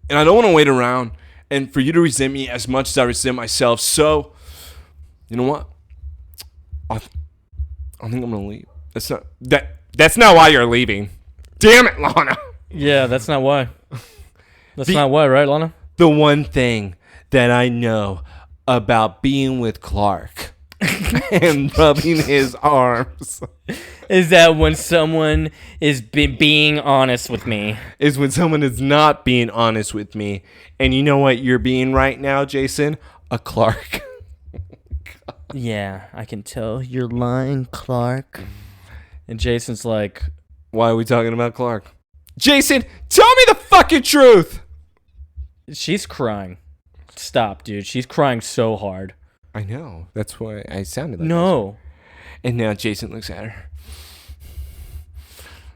want to wait around and for you to resent me as much as I resent myself. So, you know what? I think I'm gonna leave. That's not why you're leaving. Damn it, Lana. Yeah, that's not why. That's not why, right, Lana? The one thing that I know about being with Clark and rubbing his arms Is that when someone is being honest with me? is when someone is not being honest with me. And you know what you're being right now, Jason? A Clark. Yeah, I can tell you're lying, Clark. And Jason's like, Why are we talking about Clark? Jason, tell me the fucking truth. she's crying. Stop, dude. She's crying so hard. I know. That's why I sounded like No. that. And now Jason looks at her.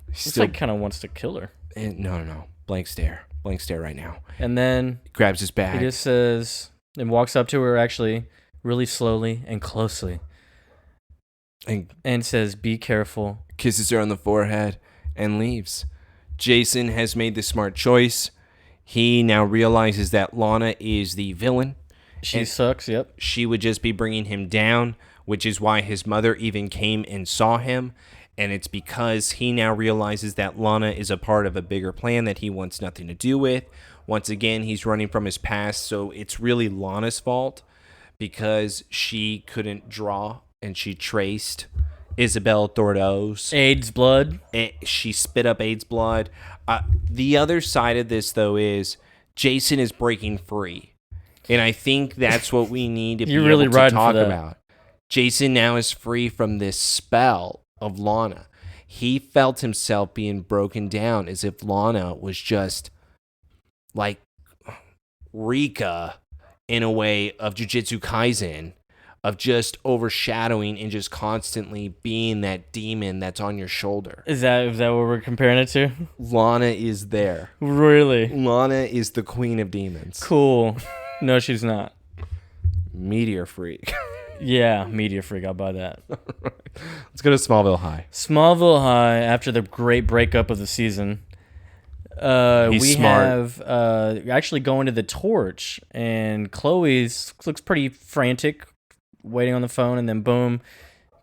It's like kind of wants to kill her. No. Blank stare. Blank stare right now. And then Grabs his bag. he just says, and walks up to her actually really slowly and closely and says, be careful. Kisses her on the forehead and leaves. Jason has made the smart choice. He now realizes that Lana is the villain. She And sucks, yep. she would just be bringing him down, which is why his mother even came and saw him. And it's because he now realizes that Lana is a part of a bigger plan that he wants nothing to do with. Once again, he's running from his past, so it's really Lana's fault because she couldn't draw and she traced Isabel Thordos. AIDS blood. She spit up AIDS blood. The other side of this, though, is Jason is breaking free. And I think that's what we need to be You're really able to riding for talk that. about. Jason now is free from this spell of Lana. He felt himself being broken down as if Lana was just like Rika in a way of Jujutsu Kaisen, of just overshadowing and just constantly being that demon that's on your shoulder. Is that what we're comparing it to? Lana is there. Really? Lana is the queen of demons. Cool. No, she's not. Meteor freak. Yeah, media freak. I'll buy that. Let's go to Smallville High. Smallville High, after the great breakup of the season, He's smart. have actually going to the Torch, and Chloe looks pretty frantic, waiting on the phone, and then boom,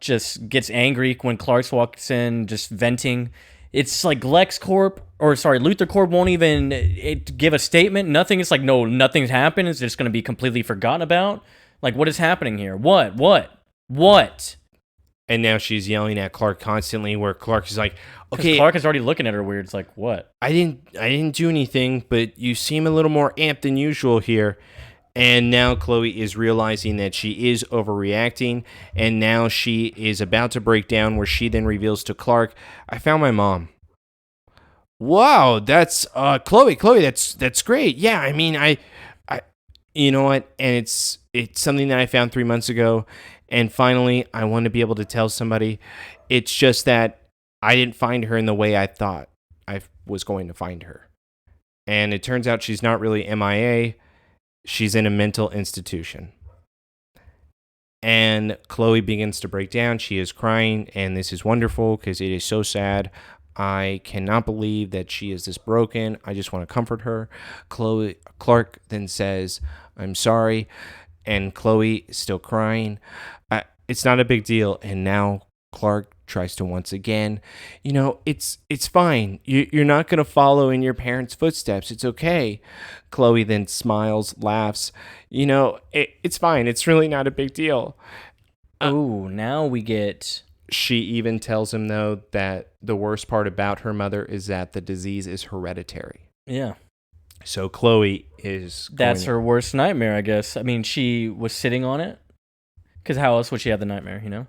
just gets angry when Clark walks in, just venting. It's like LuthorCorp won't even give a statement. Nothing. It's like, no, nothing's happened. It's just going to be completely forgotten about. Like, what is happening here? What? And now she's yelling at Clark constantly, where Clark is like, Okay. okay, Clark is already looking at her weird. It's like, what? I didn't do anything, but you seem a little more amped than usual here. And now Chloe is realizing that she is overreacting, and now she is about to break down, where she then reveals to Clark, I found my mom. Wow, that's Chloe, that's great. Yeah, I mean, I you know what? And it's something that I found 3 months ago, and finally I want to be able to tell somebody. It's just that I didn't find her in the way I thought I was going to find her. And it turns out she's not really MIA. She's in a mental institution. And Chloe begins to break down. She is crying, and this is wonderful because it is so sad. I cannot believe that she is this broken. I just want to comfort her. Clark then says, I'm sorry. And Chloe is still crying. It's not a big deal. And now Clark tries to once again, it's fine. You're not going to follow in your parents' footsteps. It's okay. Chloe then smiles, laughs. It's fine. It's really not a big deal. Oh, now we get... She even tells him, though, that the worst part about her mother is that the disease is hereditary. Yeah. So Chloe is... That's her worst nightmare, I guess. I mean, she was sitting on it. Because how else would she have the nightmare,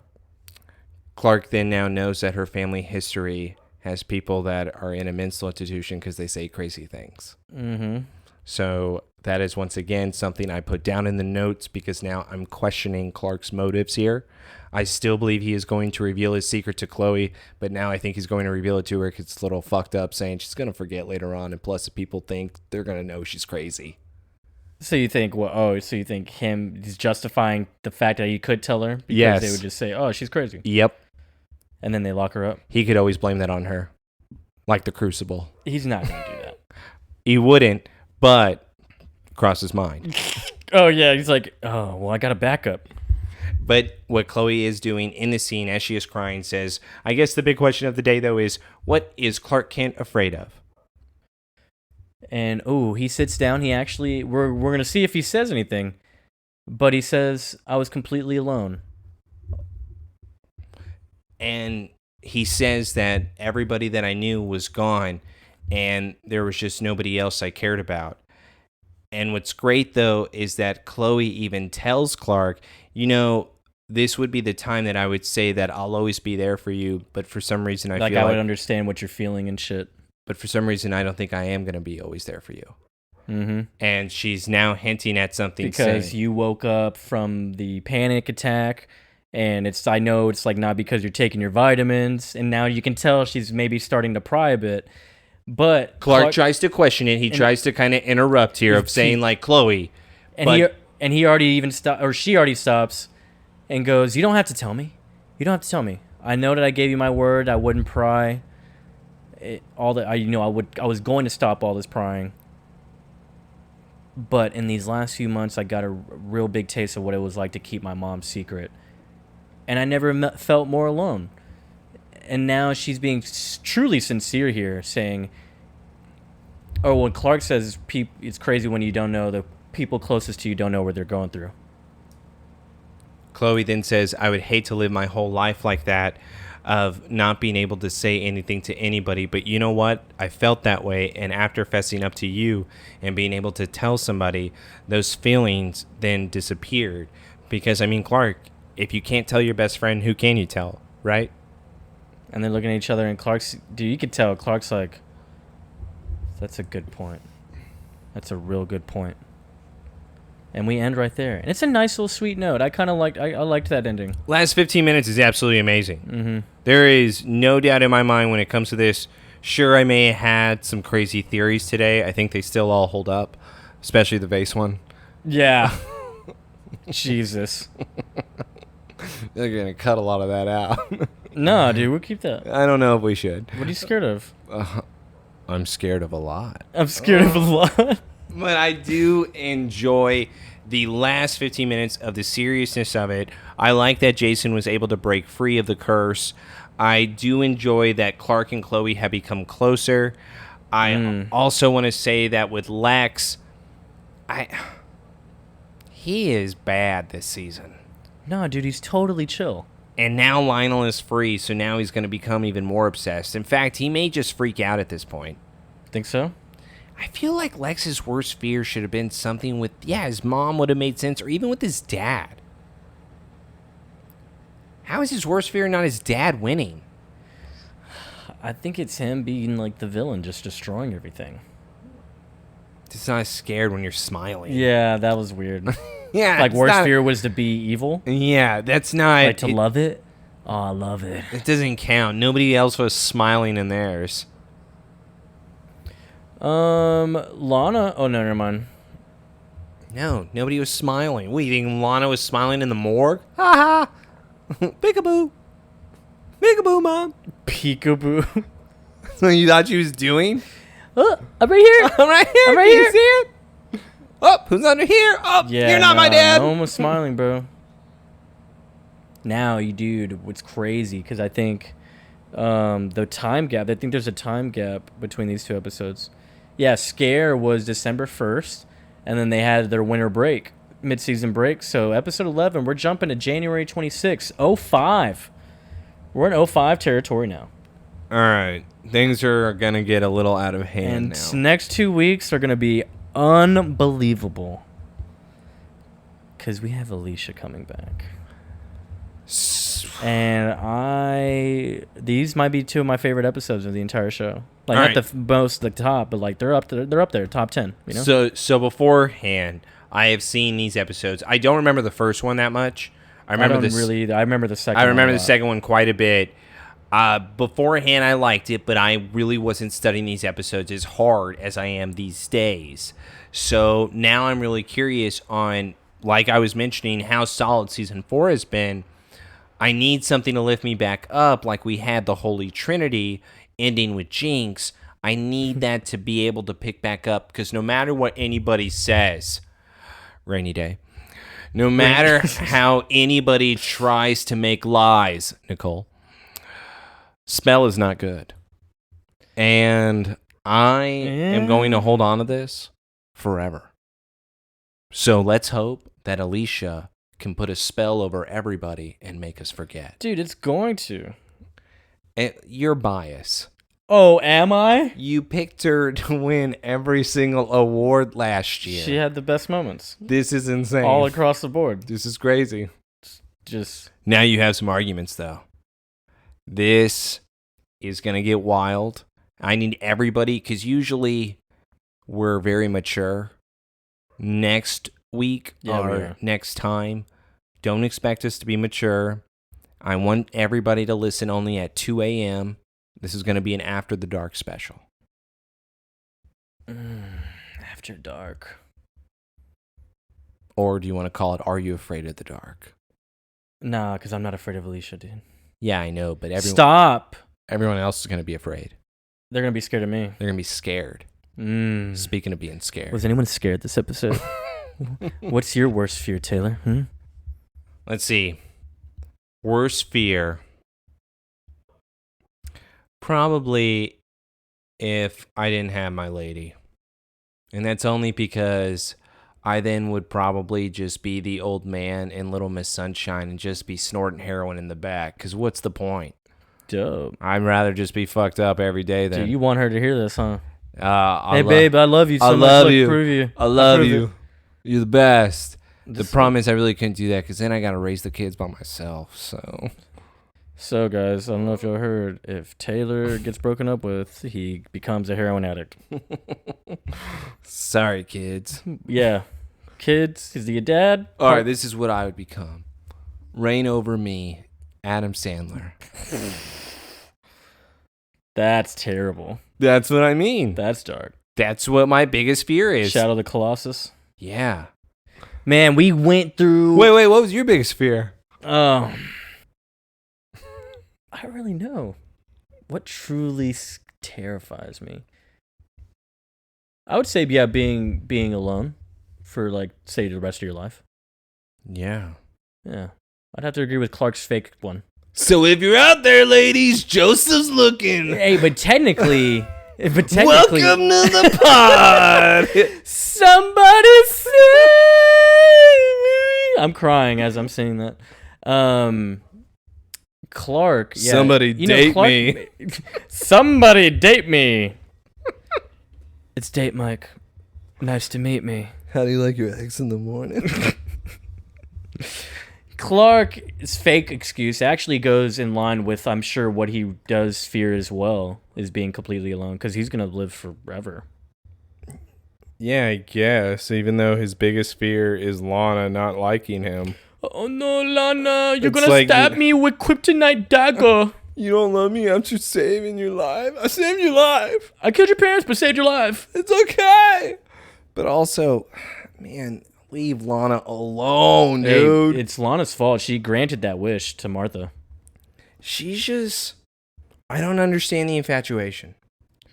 Clark then now knows that her family history has people that are in a mental institution because they say crazy things. Mm-hmm. So that is once again something I put down in the notes because now I'm questioning Clark's motives here. I still believe he is going to reveal his secret to Chloe, but now I think he's going to reveal it to her because it's a little fucked up, saying she's going to forget later on, and plus the people think they're going to know she's crazy. So you think, so you think he's justifying the fact that he could tell her? Because Yes. they would just say, she's crazy. Yep. And then they lock her up? He could always blame that on her, like the Crucible. He's not going to do that. He wouldn't, but cross his mind. Oh, yeah. He's like, I got a backup. But what Chloe is doing in the scene as she is crying says, I guess the big question of the day, though, is what is Clark Kent afraid of? And, he sits down. He actually, we're going to see if he says anything. But he says, I was completely alone. And he says that everybody that I knew was gone and there was just nobody else I cared about. And what's great, though, is that Chloe even tells Clark, this would be the time that I would say that I'll always be there for you. But for some reason, I feel I would understand what you're feeling and shit. But for some reason, I don't think I am going to be always there for you. Mm-hmm. And she's now hinting at something. Because you woke up from the panic attack. And I know it's like not because you're taking your vitamins. And now you can tell she's maybe starting to pry a bit. But Clark tries to question it. He tries to kind of interrupt here of saying like, Chloe. And he already even she already stops and goes, you don't have to tell me. You don't have to tell me. I know that I gave you my word. I wouldn't pry. I was going to stop all this prying. But in these last few months, I got a real big taste of what it was like to keep my mom's secret. And I never felt more alone. And now she's being truly sincere here, saying, when Clark says it's crazy when you don't know, the people closest to you don't know what they're going through. Chloe then says, I would hate to live my whole life like that, of not being able to say anything to anybody. But you know what? I felt that way. And after fessing up to you and being able to tell somebody, those feelings then disappeared. Because, Clark, if you can't tell your best friend, who can you tell, right? And they're looking at each other, and you could tell Clark's like, that's a good point. That's a real good point. And we end right there. And it's a nice little sweet note. I liked that ending. Last 15 minutes is absolutely amazing. Mm-hmm. There is no doubt in my mind when it comes to this. Sure, I may have had some crazy theories today. I think they still all hold up, especially the vase one. Yeah. Jesus. They're going to cut a lot of that out. No, dude, we'll keep that. I don't know if we should. What are you scared of? I'm scared of a lot. I'm scared of a lot. But I do enjoy the last 15 minutes of the seriousness of it. I like that Jason was able to break free of the curse. I do enjoy that Clark and Chloe have become closer. I also want to say that with Lex, he is bad this season. No, dude, he's totally chill. And now Lionel is free, so now he's going to become even more obsessed. In fact, he may just freak out at this point. Think so? I feel like Lex's worst fear should have been something with, his mom would have made sense, or even with his dad. How is his worst fear not his dad winning? I think it's him being like the villain, just destroying everything. It's not as scared when you're smiling. Yeah, that was weird. Yeah, like worst fear was to be evil. Yeah, that's not like to love it. Oh, I love it. It doesn't count. Nobody else was smiling in theirs. Lana. Oh no, never mind. No, nobody was smiling. What, you think Lana was smiling in the morgue? Ha ha! Peekaboo, peekaboo, mom. Peekaboo. what you thought she was doing? Oh, I'm right here. I'm right here. I'm right Can you here. see it? Oh, who's under here? Oh, Yeah, you're not my dad. No one was smiling, bro. Now, you dude, what's crazy, because I think the time gap, I think there's a time gap between these two episodes. Yeah, Scare was December 1st, and then they had their winter break, mid-season break. So episode 11, we're jumping to January 26th, 05. We're in 05 territory now. All right. Things are going to get a little out of hand And now. next 2 weeks are going to be unbelievable. Because we have Alicia coming back. And these might be two of my favorite episodes of the entire show. Like, All not right. the most the top, but like they're up there, top 10, you know? So beforehand, I have seen these episodes. I don't remember the first one that much. I remember I remember the second I one remember a the lot. second one quite a bit. Beforehand, I liked it, but I really wasn't studying these episodes as hard as I am these days. So now I'm really curious on, like I was mentioning, how solid season 4 has been. I need something to lift me back up, like we had the Holy Trinity ending with Jinx. I need that to be able to pick back up, because no matter what anybody says, rainy day, no matter how anybody tries to make lies, Nicole, Spell is not good. And I am going to hold on to this forever. So let's hope that Alicia can put a spell over everybody and make us forget. Dude, it's going to. Your bias. Oh, am I? You picked her to win every single award last year. She had the best moments. This is insane. All across the board. This is crazy. Just. Now you have some arguments, though. This is going to get wild. I need everybody, because usually we're very mature. Next week or next time, don't expect us to be mature. I want everybody to listen only at 2 a.m. This is going to be an After the Dark special. After dark. Or do you want to call it Are You Afraid of the Dark? Nah, because I'm not afraid of Alicia, dude. Yeah, I know, but Stop. everyone else is going to be afraid. They're going to be scared of me. They're going to be scared. Speaking of being scared. Was anyone scared this episode? What's your worst fear, Taylor? Let's see. Worst fear. Probably if I didn't have my lady. And that's only because I then would probably just be the old man in Little Miss Sunshine and just be snorting heroin in the back. Because what's the point? Dope. I'd rather just be fucked up every day than... Dude, you want her to hear this, huh? Hey, babe, I love you so I much. love Look, you. prove you. I love Prove you. it. You're the best. The This- problem is I really couldn't do that because then I got to raise the kids by myself. So, guys, I don't know if y'all heard. If Taylor gets broken up with, he becomes a heroin addict. Sorry, kids. Yeah. Kids, is he a dad? All right, this is what I would become. Reign over me, Adam Sandler. That's terrible. That's what I mean. That's dark. That's what my biggest fear is. Shadow of the Colossus. Yeah. Man, we went through... Wait, what was your biggest fear? I don't really know. What truly terrifies me? I would say, yeah, being alone for, like, say, the rest of your life. Yeah. Yeah. I'd have to agree with Clark's fake one. So if you're out there, ladies, Joseph's looking. Hey, but technically... Welcome to the pod. Somebody save me! I'm crying as I'm saying that. Clark. Yeah, Somebody date Clark, me. Somebody date me. It's date Mike. Nice to meet me. How do you like your eggs in the morning? Clark's fake excuse actually goes in line with, I'm sure, what he does fear as well, is being completely alone, because he's going to live forever. Yeah, I guess, even though his biggest fear is Lana not liking him. Oh no, Lana, you're It's going to like- stab me with kryptonite dagger. You don't love me after saving your life? I saved your life. I killed your parents but saved your life. It's okay. But also, man, leave Lana alone, dude. Hey, it's Lana's fault. She granted that wish to Martha. She's just... I don't understand the infatuation.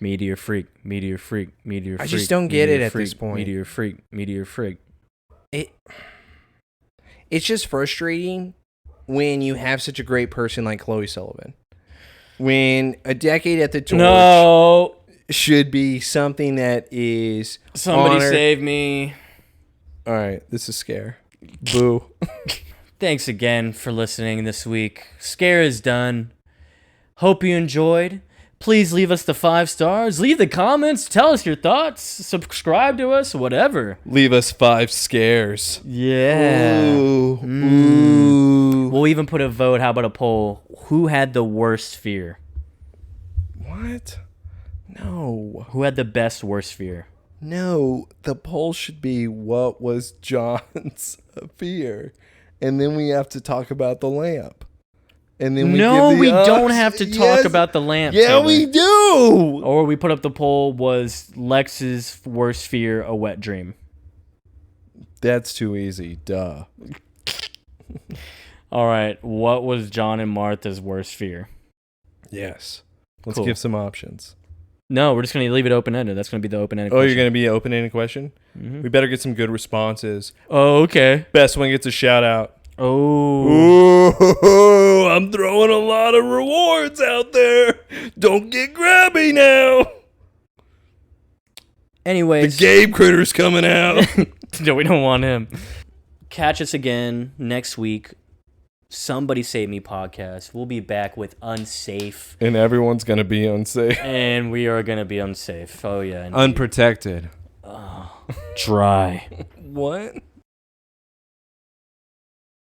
Meteor freak, meteor freak, meteor freak. I just don't get meteor it at freak, this point. Meteor freak, meteor freak. It's just frustrating when you have such a great person like Chloe Sullivan. When a decade at the torch No. should be something that is Somebody honored. save me. All right, this is Scare. Boo. Thanks again for listening this week. Scare is done. Hope you enjoyed. Please leave us the 5 stars. Leave the comments. Tell us your thoughts. Subscribe to us. Whatever. Leave us 5 scares. Yeah. Ooh. Ooh. We'll even put a vote. How about a poll? Who had the worst fear? What? No. Who had the best worst fear? No. The poll should be what was John's fear? And then we have to talk about the lamp. And then we don't have to talk about the lamp. Yeah, Taylor. we do. Or we put up the poll, was Lex's worst fear a wet dream? That's too easy. Duh. All right. What was John and Martha's worst fear? Yes. Let's Cool. give some options. No, we're just going to leave it open-ended. That's going to be the open-ended Oh, question. you're going to be open-ended question? Mhm. We better get some good responses. Oh, okay. Best one gets a shout out. Oh. Ooh, I'm throwing a lot of rewards out there. Don't get grabby now. Anyways. The Gabe Critter's coming out. No, we don't want him. Catch us again next week. Somebody Save Me podcast. We'll be back with Unsafe. And everyone's going to be unsafe. And we are going to be unsafe. Oh, yeah. Unprotected. Dry. What?